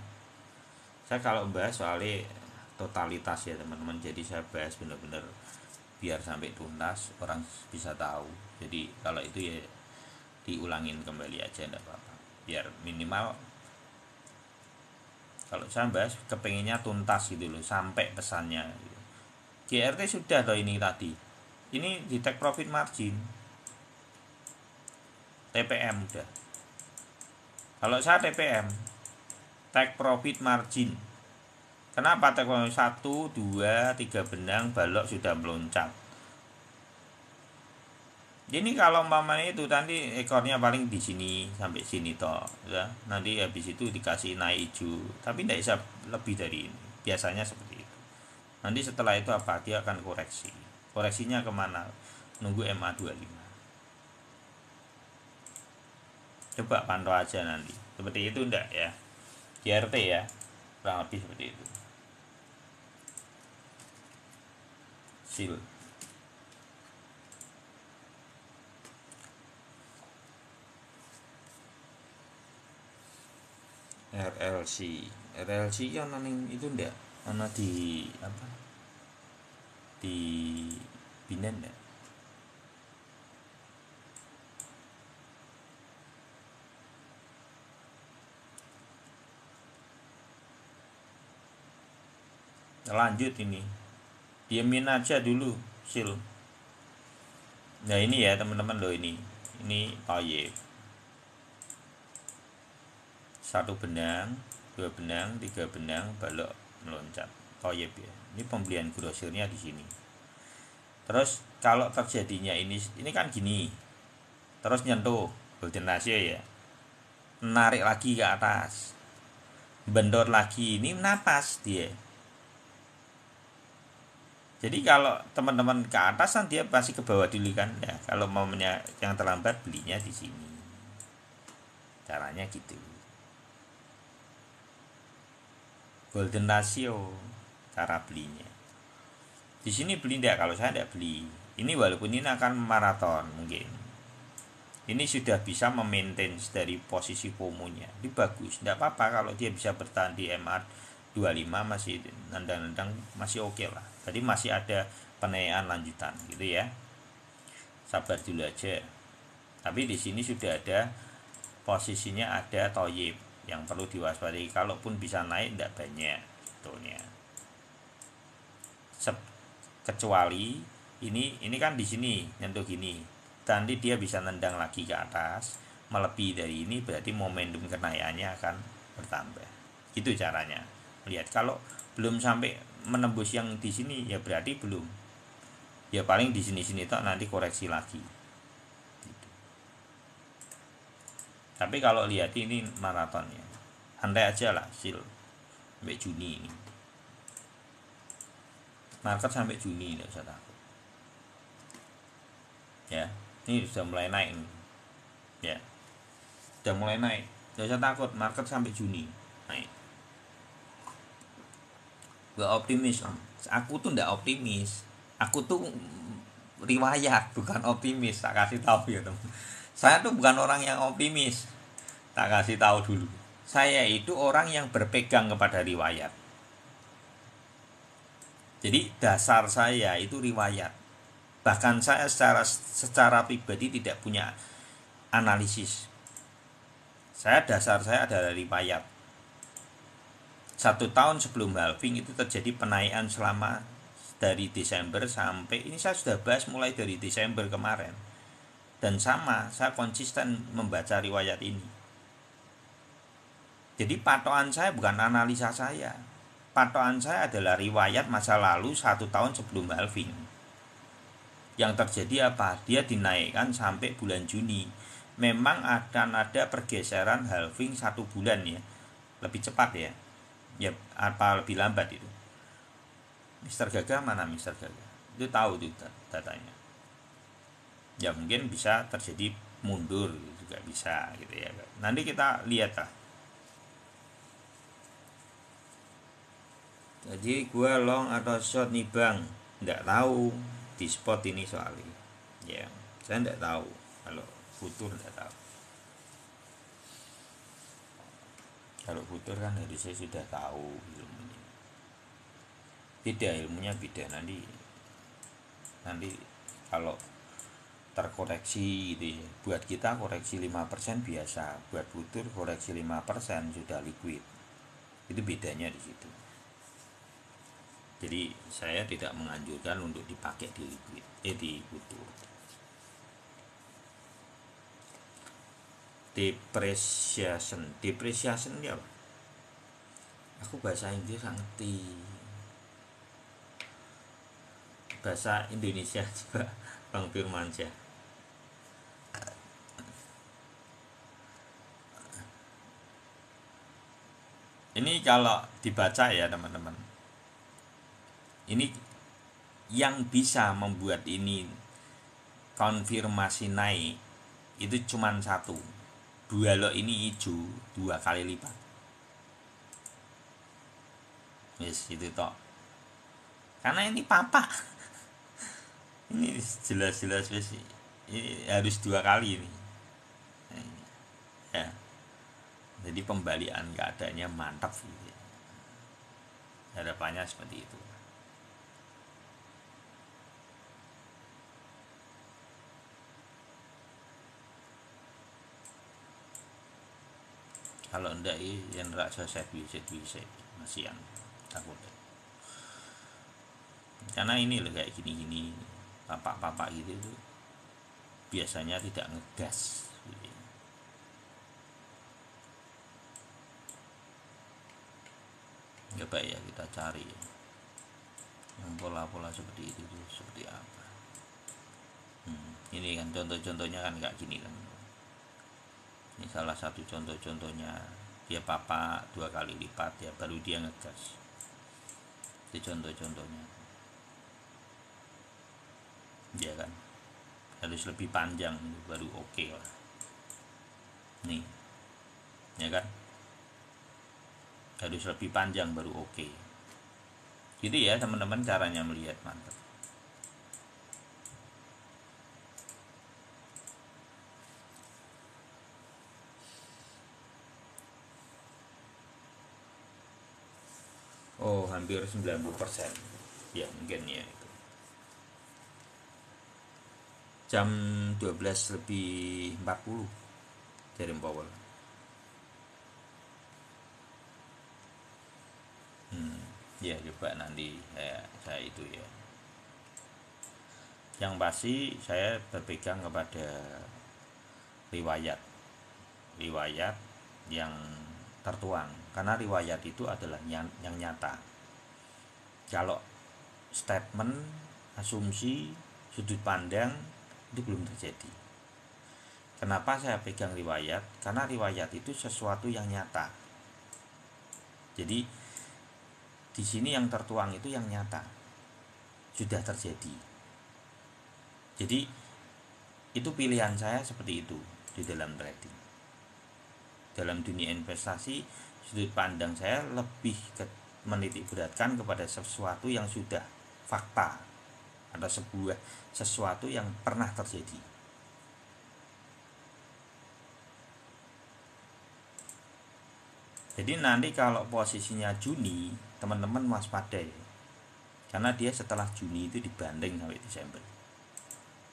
Saya kalau bahas soalnya totalitas ya teman-teman, jadi saya bahas benar-benar biar sampai tuntas orang bisa tahu. Jadi kalau itu ya diulangin kembali aja enggak apa-apa, biar minimal kalau saya bahas kepengennya tuntas gitu loh, sampai pesannya gitu. GRT sudah toh ini tadi, ini di take profit margin, TPM udah. Kalau saya TPM, take profit margin. Kenapa take profit? 1, 2, 3 benang balok sudah meloncat. Ini kalau umpamanya itu nanti ekornya paling di sini sampai sini toh, ya. Nanti habis itu dikasih naik hijau, tapi tidak bisa lebih dari ini. Biasanya seperti itu. Nanti setelah itu apa? Dia akan koreksi. Koreksinya kemana? Nunggu MA25. Coba pantau aja nanti. Seperti itu enggak ya? GRT ya. Kurang lebih seperti itu. Sil. RLC kan nang itu ndak ana di apa, di Binden ndak. Lanjut ini, diamin aja dulu sil. Nah ini ya teman-teman loh, ini toyib, 1 benang, 2 benang, 3 benang balok meloncat, toyib ya. Ini pembelian grosirnya di sini. Terus kalau terjadinya ini kan gini, terus nyentuh golden ratio ya, narik lagi ke atas, bendor lagi, ini napas dia. Jadi kalau teman-teman ke atas kan dia pasti ke bawah dulu kan ya. Kalau maunya yang terlambat belinya di sini. Caranya gitu. Golden ratio cara belinya. Di sini beli enggak? Kalau saya enggak beli. Ini walaupun ini akan maraton mungkin. Ini sudah bisa memaintain dari posisi FOMO-nya. Ini bagus. Enggak apa-apa kalau dia bisa bertahan di MA 25 masih nendang-nendang masih oke lah. Jadi masih ada penaikan lanjutan gitu ya. Sabar dulu aja. Tapi di sini sudah ada posisinya, ada toyib yang perlu diwaspadai. Kalaupun bisa naik tidak banyak sebetulnya. Kecuali ini kan di sini nyentuh gini. Nanti dia bisa nendang lagi ke atas, melebihi dari ini, berarti momentum kenaikannya akan bertambah. Gitu caranya. Lihat kalau belum sampai menembus yang di sini ya berarti belum. Ya paling di sini-sini toh nanti koreksi lagi. Gitu. Tapi kalau lihat ini maratonnya, santai aja lah sil sampai Juni ini. Market sampai Juni tidak usah takut. Ya, ini sudah mulai naik nih. Ya. Sudah mulai naik. Tidak usah takut, market sampai Juni naik. Gak optimis om. Aku tuh ndak optimis, aku tuh riwayat bukan optimis, tak kasih tahu ya teman. Saya tuh bukan orang yang optimis, tak kasih tahu dulu. Saya itu orang yang berpegang kepada riwayat. Jadi dasar saya itu riwayat. Bahkan saya secara pribadi tidak punya analisis. Dasar saya adalah riwayat. 1 tahun sebelum halving itu terjadi penaikan selama dari Desember sampai ini, saya sudah bahas mulai dari Desember kemarin. Dan sama, saya konsisten membaca riwayat ini. Jadi patokan saya bukan analisa saya. Patokan saya adalah riwayat masa lalu 1 tahun sebelum halving. Yang terjadi apa? Dia dinaikkan sampai bulan Juni. Memang akan ada pergeseran halving 1 bulan ya. Lebih cepat ya. Ya apa lebih lambat itu. Mister Gaga mana Mister Gaga? Itu tahu tuh datanya. Ya mungkin bisa terjadi mundur juga bisa gitu ya. Nanti kita lihat lah. Jadi gue long atau short nih bang, nggak tahu di spot ini soalnya. Ya, saya nggak tahu kalau futur nggak tahu. Kalau futur kan dari saya sudah tahu ilmunya. Beda ilmunya beda nanti kalau terkoreksi gitu ya. Buat kita koreksi 5% biasa, buat futur koreksi 5% sudah liquid. Itu bedanya di situ. Jadi saya tidak menganjurkan untuk dipakai di liquid, di futur. Depreciation ya apa? Aku bahasa Inggris nggak ngerti. Bahasa Indonesia juga Bang Firmansyah. Ini kalau dibaca ya teman-teman, ini yang bisa membuat ini konfirmasi naik itu cuma satu, dua lo ini hijau 2 kali lipat. Yes, itu toh. Karena ini papa, ini jelas-jelas ini harus 2 kali ini. Ya, jadi pembalian keadaannya mantap gitu. Harapannya seperti itu. Kalau ndak yang rasa saya bisa masih yang takut. Karena ini loh kayak gini-gini papak-papak gitu tuh biasanya tidak ngegas gitu. Coba ya kita cari yang pola-pola seperti itu tuh seperti apa. Ini kan contoh-contohnya kan kayak gini kan. Ini salah satu contoh-contohnya, dia papa 2 kali lipat ya baru dia ngegas. Itu contoh-contohnya ya kan, harus lebih panjang baru oke lah nih ya kan, harus lebih panjang baru oke. Gitu ya teman-teman caranya melihat, mantap. Oh, hampir 90%. Ya, mungkin ya itu. Jam 12 lebih 40 Jerome Powell. Ya, coba nanti saya itu ya. Yang pasti saya berpegang kepada riwayat. Riwayat yang tertuang. Karena riwayat itu adalah yang nyata. Kalau statement, asumsi, sudut pandang itu belum terjadi. Kenapa saya pegang riwayat? Karena riwayat itu sesuatu yang nyata. Jadi di sini yang tertuang itu yang nyata, sudah terjadi. Jadi itu pilihan saya seperti itu di dalam trading. Dalam dunia investasi, sudut pandang saya lebih menitik beratkan kepada sesuatu yang sudah fakta atau sesuatu yang pernah terjadi. Jadi nanti kalau posisinya Juni, teman-teman waspada ya. Karena dia setelah Juni itu dibanding sampai Desember.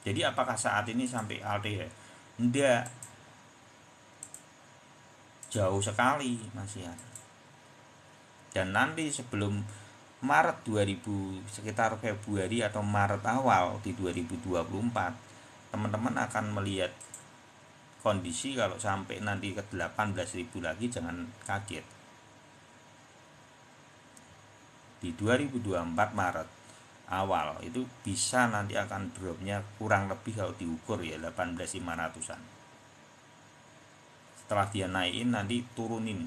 Jadi apakah saat ini sampai ALTH? Enggak, jauh sekali masih ya. Dan nanti sebelum Maret 2000, sekitar Februari atau Maret awal di 2024, teman-teman akan melihat kondisi kalau sampai nanti ke 18.000 lagi jangan kaget. Di 2024 Maret awal itu bisa nanti akan dropnya kurang lebih kalau diukur ya 18.500an. Setelah dia naikin nanti turunin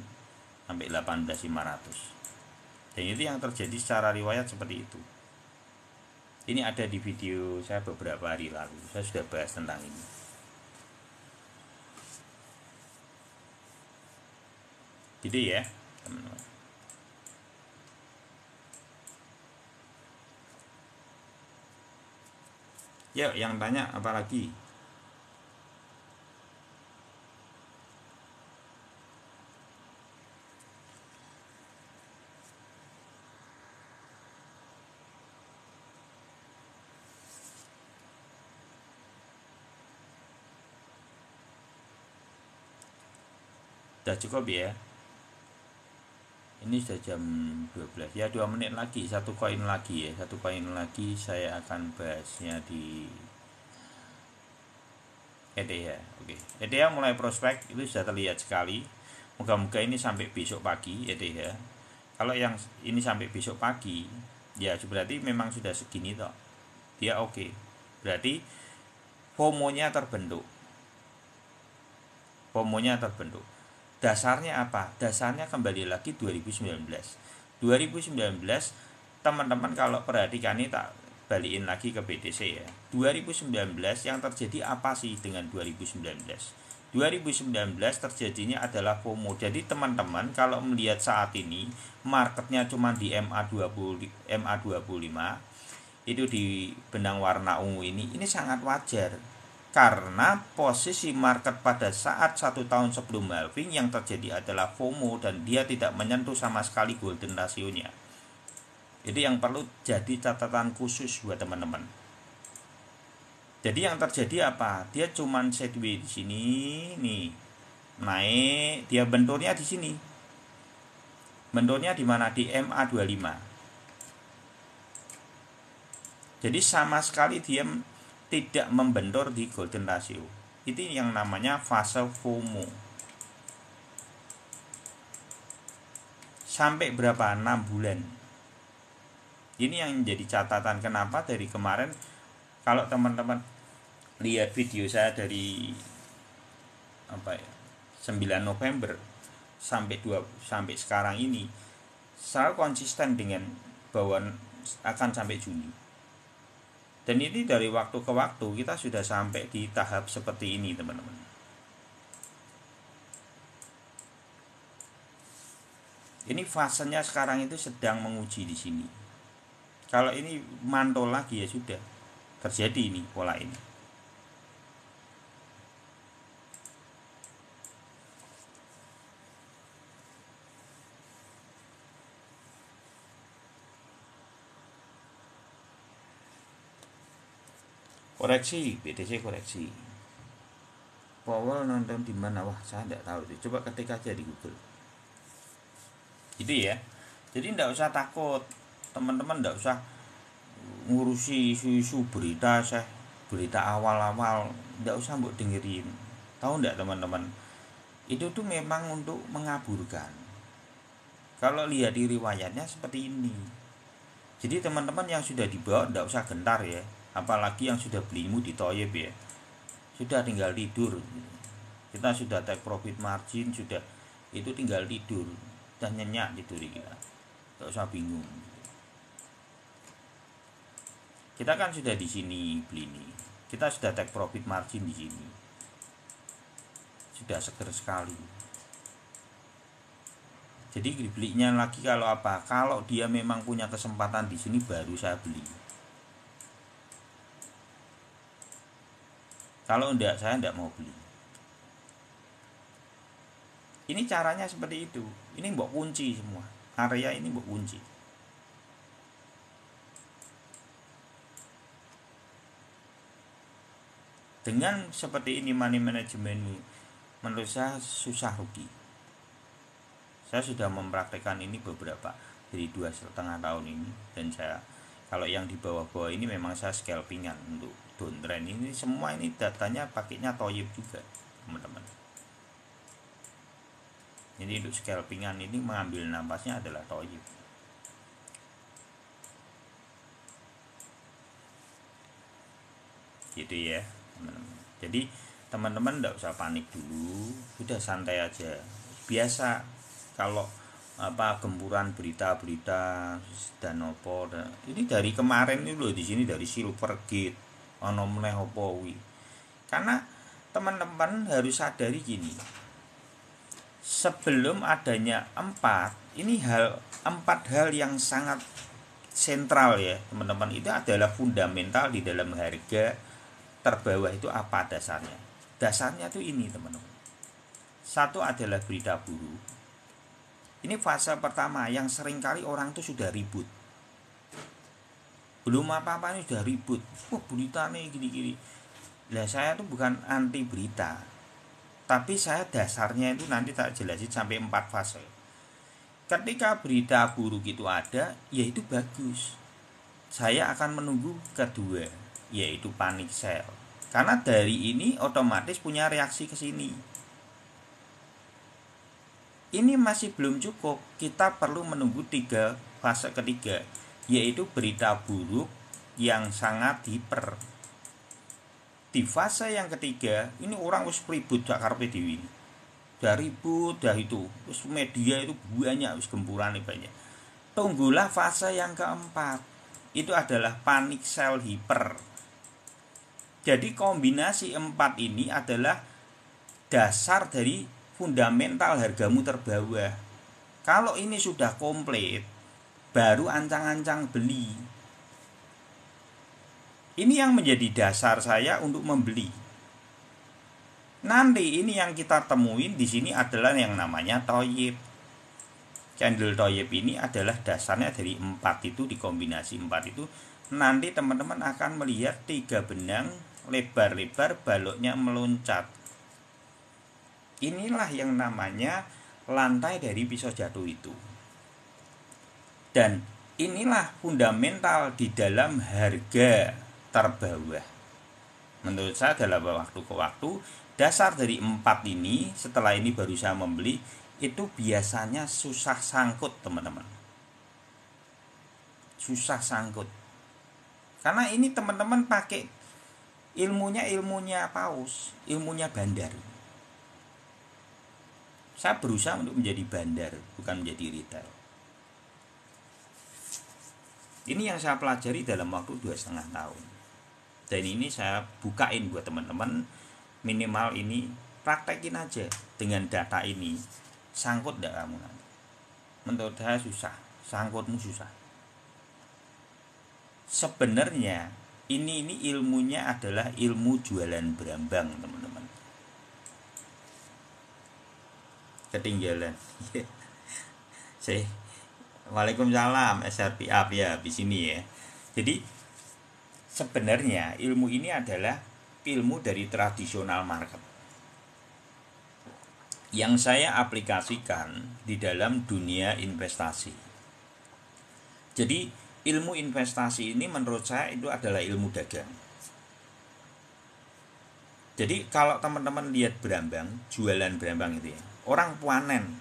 sampai 18.500. Dan itu yang terjadi secara riwayat seperti itu. Ini ada di video saya beberapa hari lalu, saya sudah bahas tentang ini. Gitu ya teman-teman. Yuk yang tanya apa lagi? Udah cukup ya. Ini sudah jam 12 ya, 2 menit lagi, satu koin lagi ya, satu koin lagi saya akan bahasnya di ETH. Oke, ETH mulai prospek itu sudah terlihat sekali. Moga-moga ini sampai besok pagi ETH. Kalau yang ini sampai besok pagi, ya berarti memang sudah segini toh. Dia oke. Berarti FOMO-nya terbentuk. FOMO-nya terbentuk. Dasarnya apa? Dasarnya kembali lagi 2019. 2019 teman-teman kalau perhatikan ini tak balikin lagi ke BTC ya. 2019 yang terjadi apa sih dengan 2019? 2019 terjadinya adalah FOMO. Jadi teman-teman kalau melihat saat ini marketnya cuma di MA25 itu di benang warna ungu ini sangat wajar. Karena posisi market pada saat 1 tahun sebelum halving yang terjadi adalah FOMO dan dia tidak menyentuh sama sekali golden ratio-nya. Jadi yang perlu jadi catatan khusus buat teman-teman. Jadi yang terjadi apa? Dia cuman sideways di sini nih. Naik, dia benturnya di sini. Benturnya di mana? Di MA25. Jadi sama sekali dia tidak membentur di golden ratio. Itu yang namanya fase FOMO. Sampai berapa? 6 bulan. Ini yang menjadi catatan kenapa dari kemarin kalau teman-teman lihat video saya dari 9 November sampai sekarang ini selalu konsisten dengan bahwa akan sampai Juni. Dan ini dari waktu ke waktu kita sudah sampai di tahap seperti ini teman-teman. Ini fasenya sekarang itu sedang menguji di sini. Kalau ini mantul lagi ya sudah terjadi ini pola ini. Koreksi, BTC koreksi. Powell nonton di mana? Wah, saya tidak tahu. Coba ketik aja di Google. Gitu ya. Jadi tidak usah takut. Teman-teman tidak usah ngurusi isu-isu berita berita awal-awal. Tidak usah mbok dengerin. Tahu tidak teman-teman? Itu tuh memang untuk mengaburkan. Kalau lihat di riwayatnya seperti ini. Jadi teman-teman yang sudah dibawa tidak usah gentar ya. Apalagi yang sudah belimu di Toyib ya, sudah tinggal tidur. Kita sudah take profit margin, sudah itu tinggal tidur dan nyenyak tidur kita, gak usah bingung. Kita kan sudah di sini beli ini, kita sudah take profit margin di sini, sudah seger sekali. Jadi belinya lagi kalau apa? Kalau dia memang punya kesempatan di sini baru saya beli. Kalau enggak, saya enggak mau beli. Ini caranya seperti itu. Ini mbok kunci semua. Area ini mbok kunci. Dengan seperti ini money management menurut saya susah rugi. Saya sudah mempraktekkan ini beberapa dari 2,5 tahun ini dan saya kalau yang di bawah-bawah ini memang saya scalpingan untuk downtrend ini semua ini datanya pakainya Toyib juga teman-teman. Jadi untuk scalpingan ini mengambil napasnya adalah Toyib. Gitu ya teman-teman. Jadi teman-teman tidak usah panik dulu, sudah santai aja. Biasa kalau gempuran berita-berita dan opo ini dari kemarin ini loh di sini dari Silvergate ono meneh opo wi. Karena teman-teman harus sadari gini. Sebelum adanya 4 hal yang sangat sentral ya, teman-teman. Itu adalah fundamental di dalam harga terbawah itu apa dasarnya? Dasarnya tuh ini, teman-teman. Satu adalah berita buruk. Ini fase pertama yang seringkali orang tuh sudah ribut. Belum apa-apa ini sudah ribut. Wah, berita nih gini-gini. Lah saya tuh bukan anti berita. tapi saya dasarnya itu nanti tak jelasin sampai 4 fase. Ketika berita buruk itu ada, ya itu bagus. Saya akan menunggu kedua, yaitu panic sell. Karena dari ini otomatis punya reaksi ke sini. Ini masih belum cukup, kita perlu menunggu 3 fase ketiga, yaitu berita buruk yang sangat hiper. Di fase yang ketiga, ini orang wis ribut sak karepe dhewe. Dah ribut, dah itu. Wis media itu banyak, wis gempuran banyak. Tunggulah fase yang keempat. Itu adalah panic sell hiper. Jadi kombinasi 4 ini adalah dasar dari fundamental hargamu terbawah. Kalau ini sudah komplit, baru ancang-ancang beli. Ini yang menjadi dasar saya untuk membeli. Nanti ini yang kita temuin di sini adalah yang namanya Toyib. Candle Toyib ini adalah dasarnya dari 4 itu, dikombinasi 4 itu. Nanti teman-teman akan melihat 3 benang lebar-lebar, baloknya meloncat. Inilah yang namanya lantai dari pisau jatuh itu. Dan inilah fundamental di dalam harga terbawah. Menurut saya dalam waktu ke waktu, dasar dari 4 ini, setelah ini baru saya membeli, itu biasanya susah sangkut teman-teman. Susah sangkut. Karena ini teman-teman pakai ilmunya paus, ilmunya bandar. Saya berusaha untuk menjadi bandar, bukan menjadi retail. Ini yang saya pelajari dalam waktu 2,5 tahun. Dan ini saya bukain buat teman-teman, minimal ini praktekin aja dengan data ini. Sangkut enggak kamu nanti? Menurut saya susah, sangkutmu susah. Sebenarnya ini ilmunya adalah ilmu jualan berambang, teman-teman. Ketinggalan. Waalaikumsalam, SRP up ya di sini ya. Jadi sebenarnya ilmu ini adalah ilmu dari tradisional market yang saya aplikasikan di dalam dunia investasi. Jadi ilmu investasi ini menurut saya itu adalah ilmu dagang. Jadi kalau teman-teman lihat berambang, jualan berambang itu ya, orang panen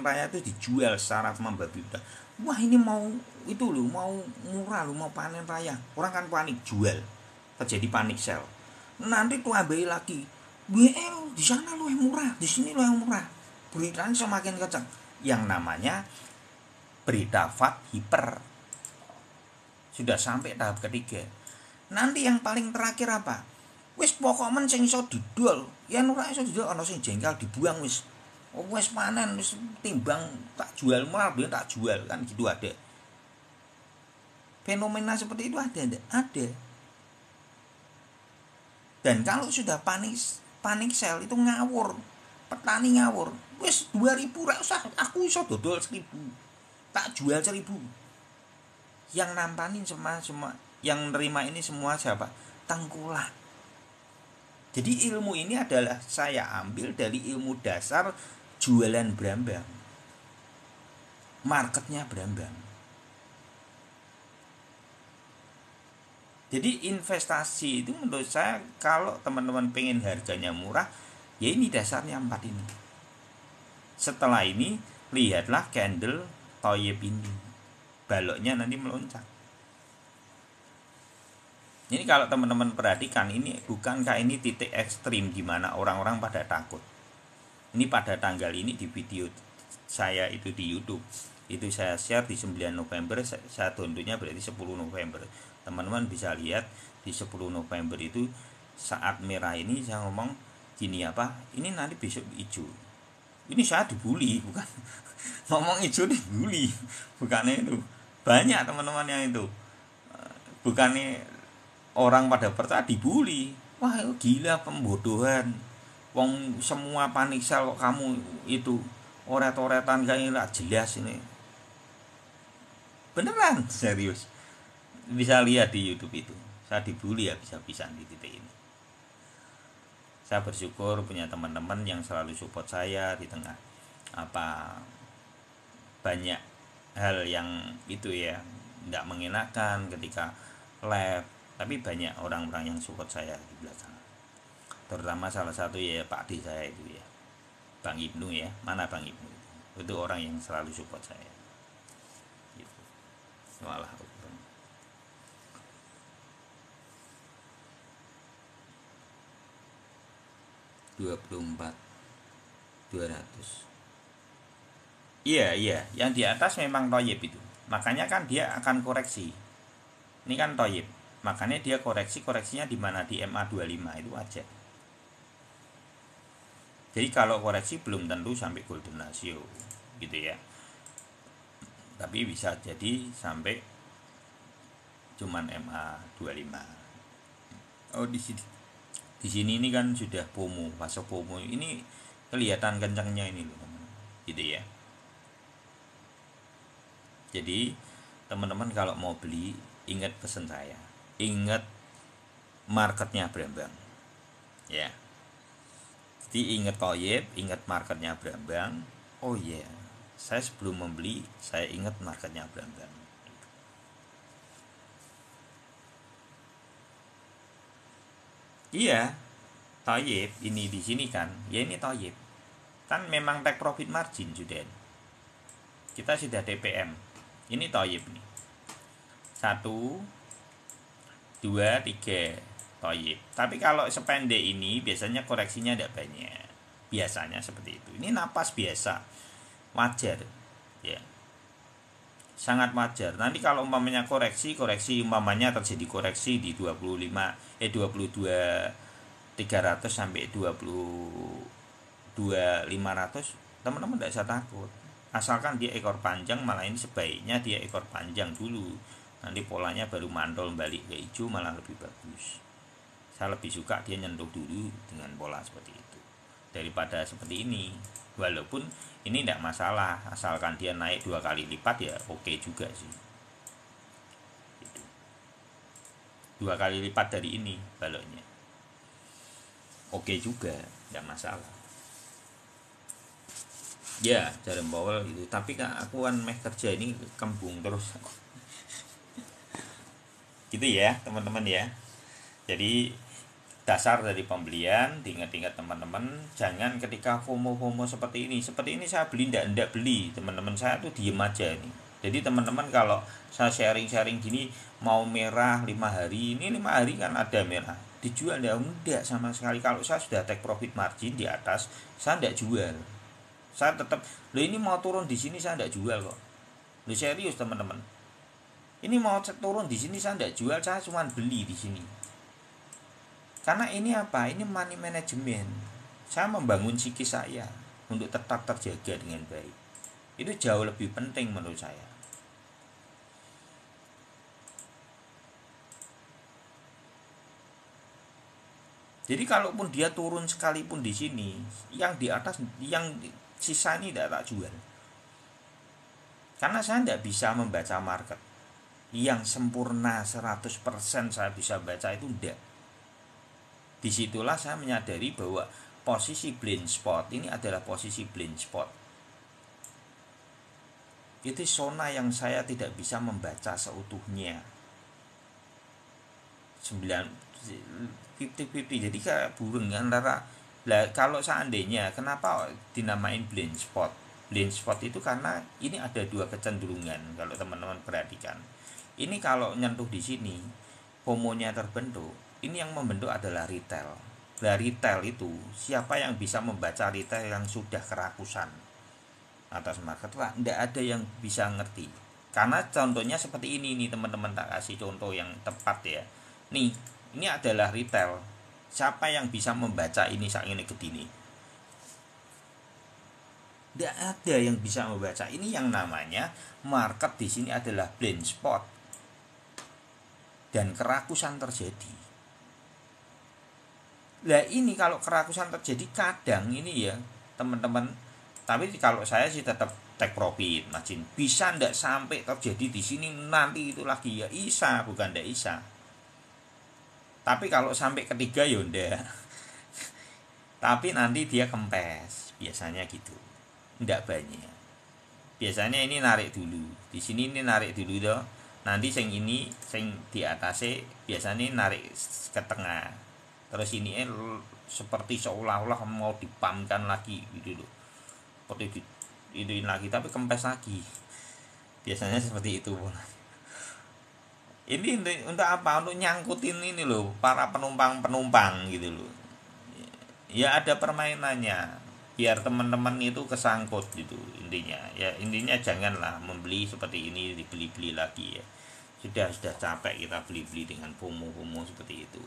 raya itu dijual secara membabi buta. Wah ini mau itu loh, mau murah loh, mau panen raya. Orang kan panik jual, terjadi panik sell. Nanti tuh ambil lagi, di sana loh yang murah, di sini loh yang murah. Beritanya semakin kencang. Yang namanya berita FAT hiper. Sudah sampai tahap ketiga. Nanti yang paling terakhir apa? Wis pokoknya sing iso didol, yen ora iso didol ana sing jengkel dibuang wis. Wis panen wis timbang tak jual murah biar tak jual, kan gitu ada. Fenomena seperti itu ada. Dan kalau sudah panik sell itu ngawur. Petani ngawur. Wis 2000 ra usah, aku iso dodol 1000. Tak jual 1000. Yang nampanin semua yang nerima ini semua siapa? Tengkulak. Jadi ilmu ini adalah saya ambil dari ilmu dasar jualan berambang. Marketnya berambang. Jadi investasi itu menurut saya kalau teman-teman pengen harganya murah, ya ini dasarnya 4 ini. Setelah ini lihatlah candle Toyib ini. Baloknya nanti meloncat. Ini kalau teman-teman perhatikan, ini bukankah ini titik ekstrim di mana orang-orang pada takut. Ini pada tanggal ini di video saya itu di YouTube. Itu saya share di 9 November, saya downloadnya berarti 10 November. Teman-teman bisa lihat di 10 November itu saat merah ini saya ngomong gini apa? Ini nanti besok hijau. Ini saya dibully, bukan ngomong hijau dibully, bukannya itu. Banyak teman-teman yang itu. Bukannya orang pada percaya dibully. Wah gila pembodohan. Wong semua panik sell kok kamu itu oret-oretan kayak gak jelas ini. Beneran serius. Bisa lihat di YouTube itu. Saya dibully habis-habisan di titik ini. Saya bersyukur punya teman-teman yang selalu support saya di tengah apa banyak hal yang itu ya tidak mengenakan ketika live, tapi banyak orang-orang yang support saya di belakang, terutama salah satu ya Pak D saya itu ya, Bang Ibnu ya, mana Bang Ibnu itu orang yang selalu support saya gitu. Walah 24.200. Iya, iya, yang di atas memang toyib itu. Makanya kan dia akan koreksi. Ini kan toyib. Makanya dia koreksinya di mana, di MA25 itu aja. Jadi kalau koreksi belum tentu sampai golden ratio gitu ya. Tapi bisa jadi sampai cuman MA25. Oh, di sini ini kan sudah promo, fase promo. Ini kelihatan kencangnya ini loh, teman. Gitu ya. Jadi teman-teman kalau mau beli, ingat pesan saya, ingat marketnya Brambang ya. Jadi ingat toyib, ingat marketnya Brambang. Oh iya, saya sebelum membeli saya ingat marketnya Brambang. Iya, toyib ini di sini kan, ya ini toyib kan memang take profit margin sudah. Kita sudah TPM, ini toyib nih, 1, 2, 3 toyib. Tapi kalau sependek ini biasanya koreksinya tidak banyak, biasanya seperti itu. Ini napas biasa, wajar ya, sangat wajar. Nanti kalau umpamanya koreksi umpamanya terjadi koreksi di 22.300 sampai 22.500, teman-teman tidak usah takut. Asalkan dia ekor panjang, malah ini sebaiknya dia ekor panjang dulu. Nanti polanya baru mantul balik ke hijau, malah lebih bagus. Saya lebih suka dia nyentuh dulu dengan pola seperti itu daripada seperti ini. Walaupun ini tidak masalah, asalkan dia naik 2 kali lipat ya oke juga sih. 2 kali lipat dari ini baloknya, oke juga, tidak masalah. Ya, Jerome Powell gitu. Tapi kan aku kan meh kerja ini kembung terus. Gitu ya, teman-teman ya. Jadi dasar dari pembelian, diingat-ingat teman-teman, jangan ketika FOMO seperti ini saya beli ndak beli, teman-teman saya tuh diem aja nih. Jadi teman-teman kalau saya sharing gini, mau merah 5 hari, ini 5 hari kan ada merah, dijual enggak sama sekali. Kalau saya sudah take profit margin di atas, saya enggak jual. Saya tetap, lo ini mau turun di sini saya enggak jual kok. Lo serius teman-teman. Ini mau turun di sini saya enggak jual, saya cuma beli di sini. Karena ini apa? Ini money management. Saya membangun psikis saya untuk tetap terjaga dengan baik. Itu jauh lebih penting menurut saya. Jadi kalaupun dia turun sekalipun di sini, yang di atas, yang sisa ini tidak tak jual. Karena saya tidak bisa membaca market yang sempurna 100% saya bisa baca itu tidak. Disitulah saya menyadari bahwa posisi blind spot ini adalah posisi blind spot. Itu zona yang saya tidak bisa membaca seutuhnya. 50-50, jadi kayak burung antara lah. Kalau seandainya kenapa dinamain blind spot? Blind spot itu karena ini ada 2 kecenderungan kalau teman-teman perhatikan. Ini kalau nyentuh di sini, FOMO-nya terbentuk. Ini yang membentuk adalah retail. Nah, retail itu siapa yang bisa membaca retail yang sudah kerakusan atas market? Lah, tidak ada yang bisa ngerti. Karena contohnya seperti ini nih teman-teman, tak kasih contoh yang tepat ya. Nih, ini adalah retail. Siapa yang bisa membaca ini saat ini gedini? Tidak ada yang bisa membaca. Ini yang namanya market di sini adalah blind spot dan kerakusan terjadi. Nah ini kalau kerakusan terjadi kadang ini ya teman-teman. Tapi kalau saya sih tetap take profit margin. Bisa ndak sampai terjadi di sini nanti itu lagi ya isa, bukan ndak isa. Tapi kalau sampai ketiga ya ndak. tapi nanti dia kempes, biasanya gitu. Enggak banyak. Biasanya ini narik dulu. Di sini ini narik dulu toh. Nanti ini sing di atasnya biasanya narik ke tengah. Terus ini seperti seolah-olah mau dipamkan lagi gitu loh. Seperti ini lagi tapi kempes lagi. Biasanya seperti itu. Ini untuk apa? Untuk nyangkutin ini loh para penumpang-penumpang gitu loh. Ya ada permainannya biar teman-teman itu kesangkut gitu intinya. Ya intinya janganlah membeli seperti ini dibeli-beli lagi ya. Sudah capek kita beli-beli dengan FOMO seperti itu.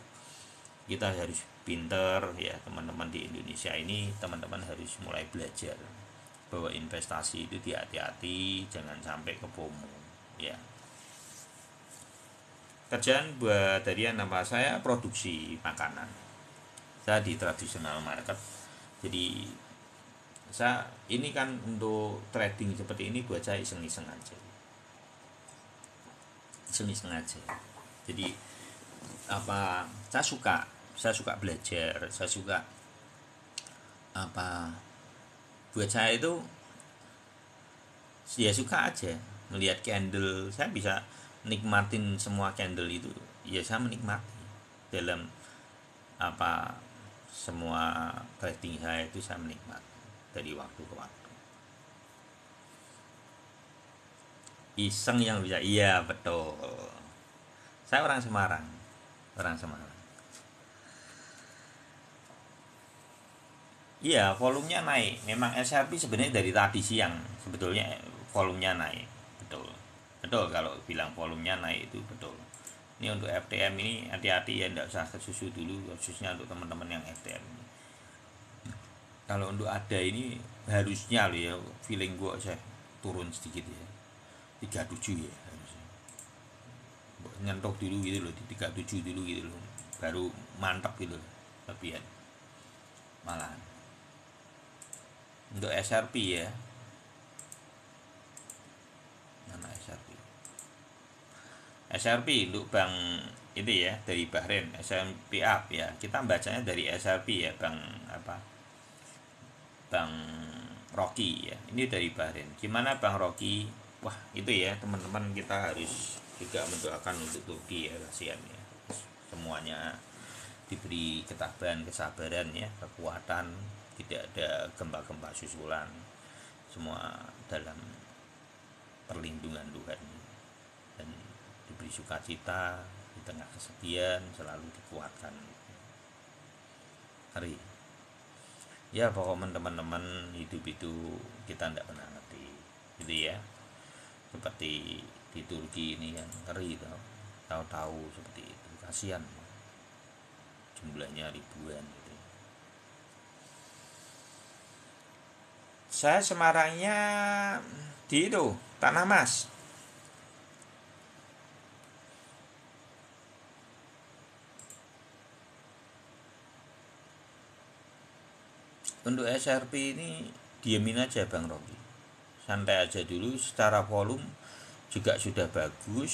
Kita harus pinter ya teman-teman di Indonesia ini, teman-teman harus mulai belajar bahwa investasi itu hati-hati, jangan sampai ke FOMO ya. Kerjaan buat dari nama saya produksi makanan. Saya di traditional market. Jadi saya ini kan untuk trading seperti ini buat saya iseng-iseng aja. Iseng-iseng aja. Jadi apa saya suka belajar, saya suka apa buat saya itu ya suka aja melihat candle. Saya bisa nikmatin semua candle itu ya, saya menikmati dalam apa semua trading saya itu, saya menikmati dari waktu ke waktu. Iseng yang bisa, iya betul, saya orang Semarang. Iya, volumenya naik. Memang SRP sebenarnya dari tadi siang sebetulnya volumenya naik. Betul. Betul kalau bilang volumenya naik itu betul. Ini untuk FTM ini hati-hati ya, tidak usah kesusu dulu khususnya untuk teman-teman yang FTM ini. Kalau untuk ada ini harusnya loh ya, feeling gua saya turun sedikit ya. 37 ya harusnya. Nyentuh dulu gitu loh di 37 dulu gitu loh. Baru mantap gitu loh. Tapi ya malah untuk SRP ya, mana SRP untuk bank itu ya dari Bahrain, SMP up ya, kita bacanya dari SRP ya, bank apa, Bank Rocky ya, ini dari Bahrain. Gimana Bang Rocky? Wah itu ya teman-teman, kita harus juga mendoakan untuk Turki ya, kasihan ya, semuanya diberi ketabahan, kesabaran ya, kekuatan, tidak ada gempa-gempa susulan, semua dalam perlindungan Tuhan, dan diberi sukacita di tengah kesedihan, selalu dikuatkan. Hari ya pokoknya teman-teman, hidup itu kita tidak pernah ngerti gitu ya, seperti di Turki ini yang ngeri tahu-tahu seperti itu, kasihan jumlahnya ribuan gitu. Saya Semarangnya di itu Tanah Mas. Untuk SRP ini diemin aja Bang Rocky, santai aja dulu. Secara volume juga sudah bagus,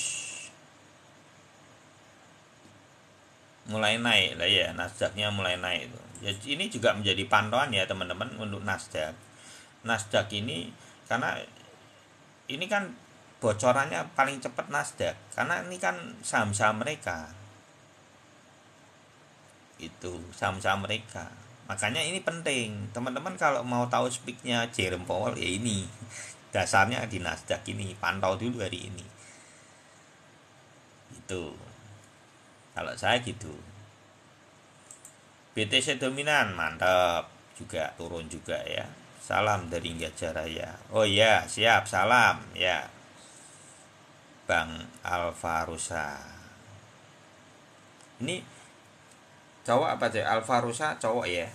mulai naik lah ya, Nasdaqnya mulai naik itu. Jadi ini juga menjadi pantauan ya teman-teman untuk Nasdaq. Nasdaq ini karena ini kan bocorannya paling cepat Nasdaq, karena ini kan saham-saham mereka, itu saham-saham mereka. Makanya ini penting teman-teman kalau mau tahu speaknya Jerome Powell ya, ini dasarnya di Nasdaq ini, pantau dulu hari ini. Itu kalau saya gitu. BTC dominan mantap juga, turun juga ya. Salam dari Gajaraya. Oh ya, siap, salam ya Bang Alvarusa. Ini cowok apa sih? Alvarusa cowok ya.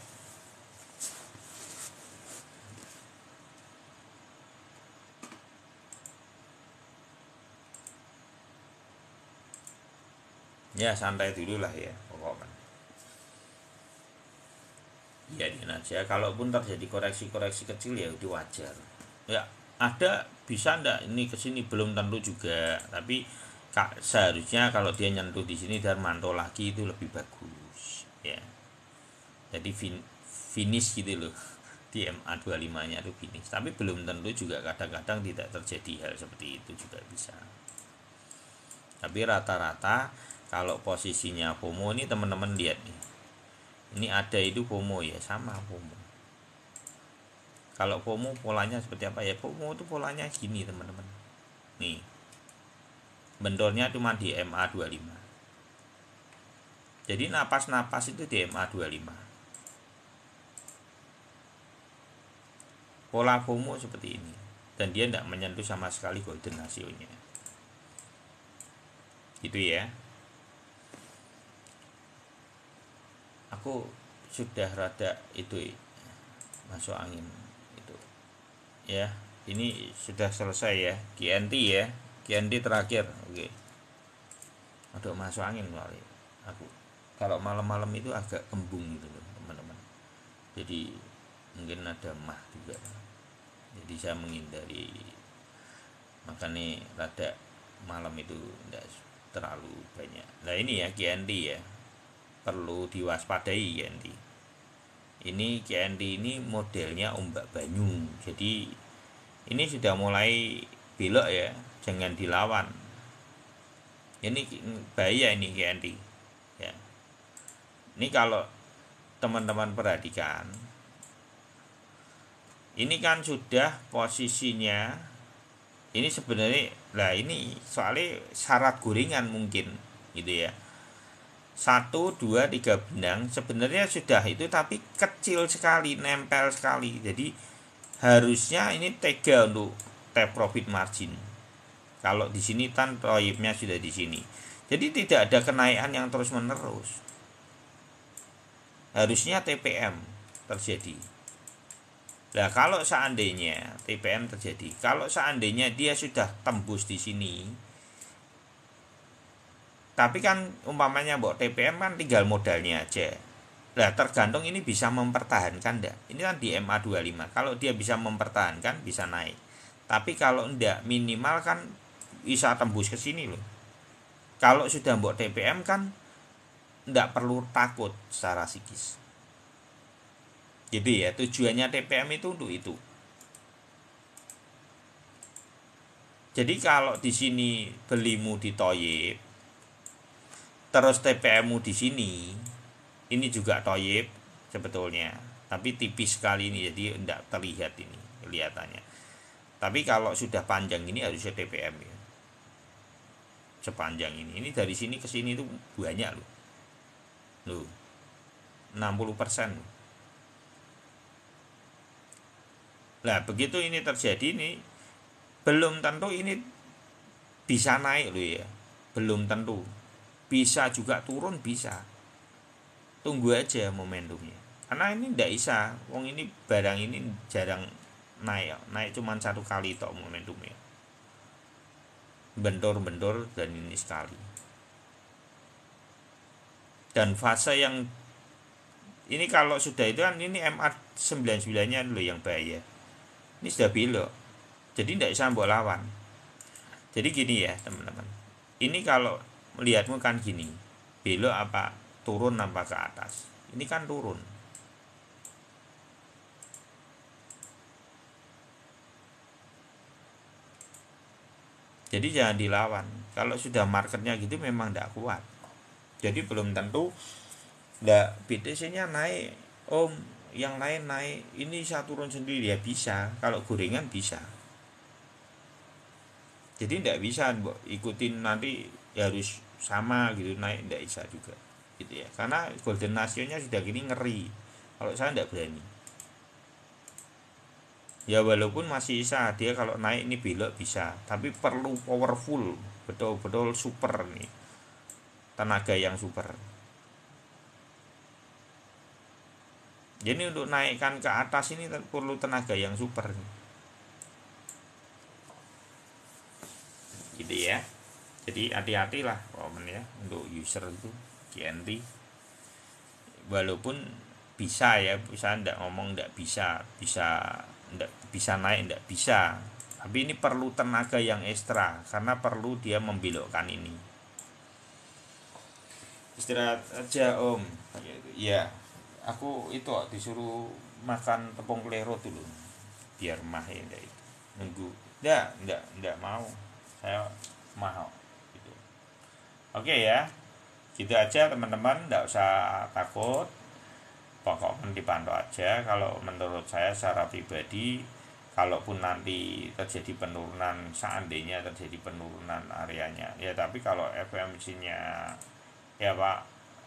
Ya santai dulu lah ya pokoknya. Biarin aja, kalaupun terjadi koreksi-koreksi kecil ya itu wajar. Ya ada bisa ndak ini kesini belum tentu juga, tapi seharusnya kalau dia nyentuh di sini dan mantau lagi itu lebih bagus ya. Jadi finish gitu loh, di MA25 nya itu finish, tapi belum tentu juga, kadang-kadang tidak terjadi hal seperti itu juga bisa. Tapi rata-rata kalau posisinya FOMO ini teman-teman lihat nih, ini ada itu FOMO ya, sama FOMO. Kalau FOMO polanya seperti apa ya? FOMO itu polanya gini teman-teman, nih bentornya cuma di MA25, jadi napas-napas itu di MA25. Pola FOMO seperti ini, dan dia tidak menyentuh sama sekali golden ratio-nya, gitu ya. Aku sudah rada itu masuk angin itu ya. Ini sudah selesai ya, GNT ya, GNT terakhir. Oke, aduh masuk angin kali aku. Kalau malam-malam itu agak kembung gitu loh teman-teman, jadi mungkin ada mah juga, jadi saya menghindari, makanya rada malam itu tidak terlalu banyak. Nah ini ya GNT ya, perlu diwaspadai GNT. Ini GNT ini modelnya ombak banyu, jadi ini sudah mulai belok ya, jangan dilawan. Ini bahaya ini GNT ya. Ini kalau teman-teman perhatikan, ini kan sudah posisinya ini sebenarnya, lah ini soalnya syarat gorengan mungkin gitu ya, 1, 2, 3 benang sebenarnya sudah itu, tapi kecil sekali, nempel sekali. Jadi harusnya ini tega untuk take profit margin. Kalau di sini kan toyibnya sudah di sini, jadi tidak ada kenaikan yang terus menerus. Harusnya TPM terjadi. Nah kalau seandainya TPM terjadi, kalau seandainya dia sudah tembus di sini, tapi kan umpamanya mbok TPM kan tinggal modalnya aja. Nah tergantung ini bisa mempertahankan enggak. Ini kan di MA25, kalau dia bisa mempertahankan bisa naik, tapi kalau enggak minimal kan bisa tembus ke sini loh. Kalau sudah mbok TPM kan enggak perlu takut secara psikis. Jadi ya tujuannya TPM itu untuk itu. Jadi kalau di sini belimu di toyib, terus TPM-mu di sini, ini juga toyib sebetulnya, tapi tipis sekali ini, jadi tidak terlihat ini kelihatannya. Tapi kalau sudah panjang ini harusnya TPM ya, sepanjang ini dari sini ke sini itu banyak loh, 60% loh. Nah begitu ini terjadi ini, belum tentu ini bisa naik loh ya, belum tentu. Bisa juga turun, bisa. Tunggu aja momentumnya. Karena ini tidak bisa, wong ini barang ini jarang naik cuma 1 kali tok momentumnya. Bentur-bentur dan ini sekali. Dan fase yang ini kalau sudah itu kan ini MA99-nya loh yang bahaya. Ini sudah belok, jadi tidak bisa mbok lawan. Jadi gini ya teman-teman, ini kalau melihatmu kan gini, belok apa turun apa ke atas, ini kan turun. Jadi jangan dilawan. Kalau sudah marketnya gitu memang tidak kuat, jadi belum tentu tidak BTC-nya naik om, yang lain naik, ini saya turun sendiri ya bisa. Kalau gorengan bisa, jadi tidak bisa ikutin nanti ya harus sama gitu naik, tidak bisa juga gitu ya, karena golden ratio-nya sudah gini ngeri. Kalau saya tidak berani ya, walaupun masih bisa dia kalau naik ini belok bisa, tapi perlu powerful, betul-betul super nih, tenaga yang super. Jadi untuk naikkan ke atas ini perlu tenaga yang super gitu ya. Jadi hati-hatilah komen ya untuk user itu GNT. Walaupun bisa ya, bisa ndak ngomong ndak bisa ndak bisa naik, ndak bisa, tapi ini perlu tenaga yang ekstra karena perlu dia membelokkan ini. Istirahat aja om ya, aku itu disuruh makan tepung klero dulu biar mah ya itu nunggu. Enggak mau, saya mau gitu. Oke ya, gitu aja teman-teman, enggak usah takut, pokoknya dipantau aja. Kalau menurut saya secara pribadi, kalaupun nanti terjadi penurunan, seandainya terjadi penurunan areanya ya, tapi kalau FMC-nya ya Pak,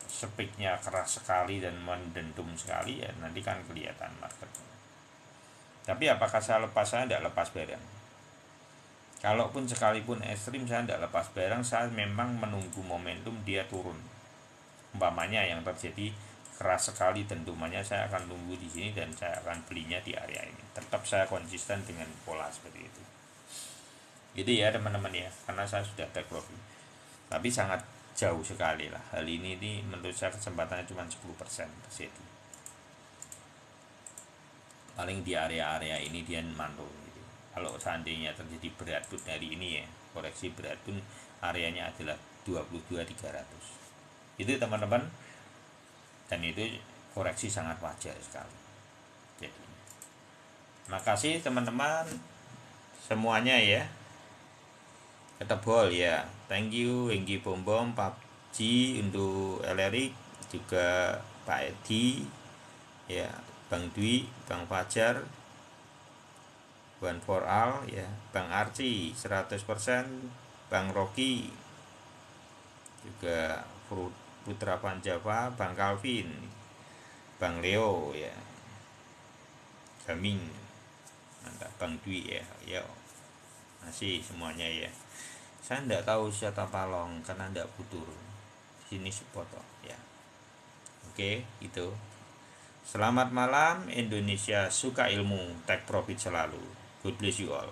speaknya keras sekali dan mendendum sekali ya, nanti kan kelihatan market. Tapi apakah saya lepas? Saya tidak lepas barang. Kalaupun sekalipun ekstrim, saya tidak lepas barang. Saya memang menunggu momentum dia turun. Umpamanya yang terjadi keras sekali dentumannya, saya akan tunggu di sini dan saya akan belinya di area ini. Tetap saya konsisten dengan pola seperti itu. Gitu ya teman-teman ya, karena saya sudah take profit. Tapi sangat jauh sekali lah. Hal ini menurut saya kesempatannya cuma 10% terjadi. Paling di area-area ini dia mantul gitu. Kalau seandainya terjadi berat pun hari ini ya, koreksi berat pun areanya adalah 22.300. Itu teman-teman, dan itu koreksi sangat wajar sekali. Jadi makasih teman-teman semuanya ya. Ketebol ya. Thank you Hengki Bombom, PUBG, untuk Elerik, juga Pak Edi ya, Bang Dwi, Bang Fajar, One for All ya, Bang Arci 100%, Bang Rocky, juga Putra Panjava, Bang Calvin, Bang Leo ya, Gaming, mantap, Bang Dwi ya, yo masih semuanya ya. Saya tidak tahu siapa palong karena tidak butuh sini sepoto ya. Oke, itu. Selamat malam Indonesia, suka ilmu, take profit selalu. God bless you all.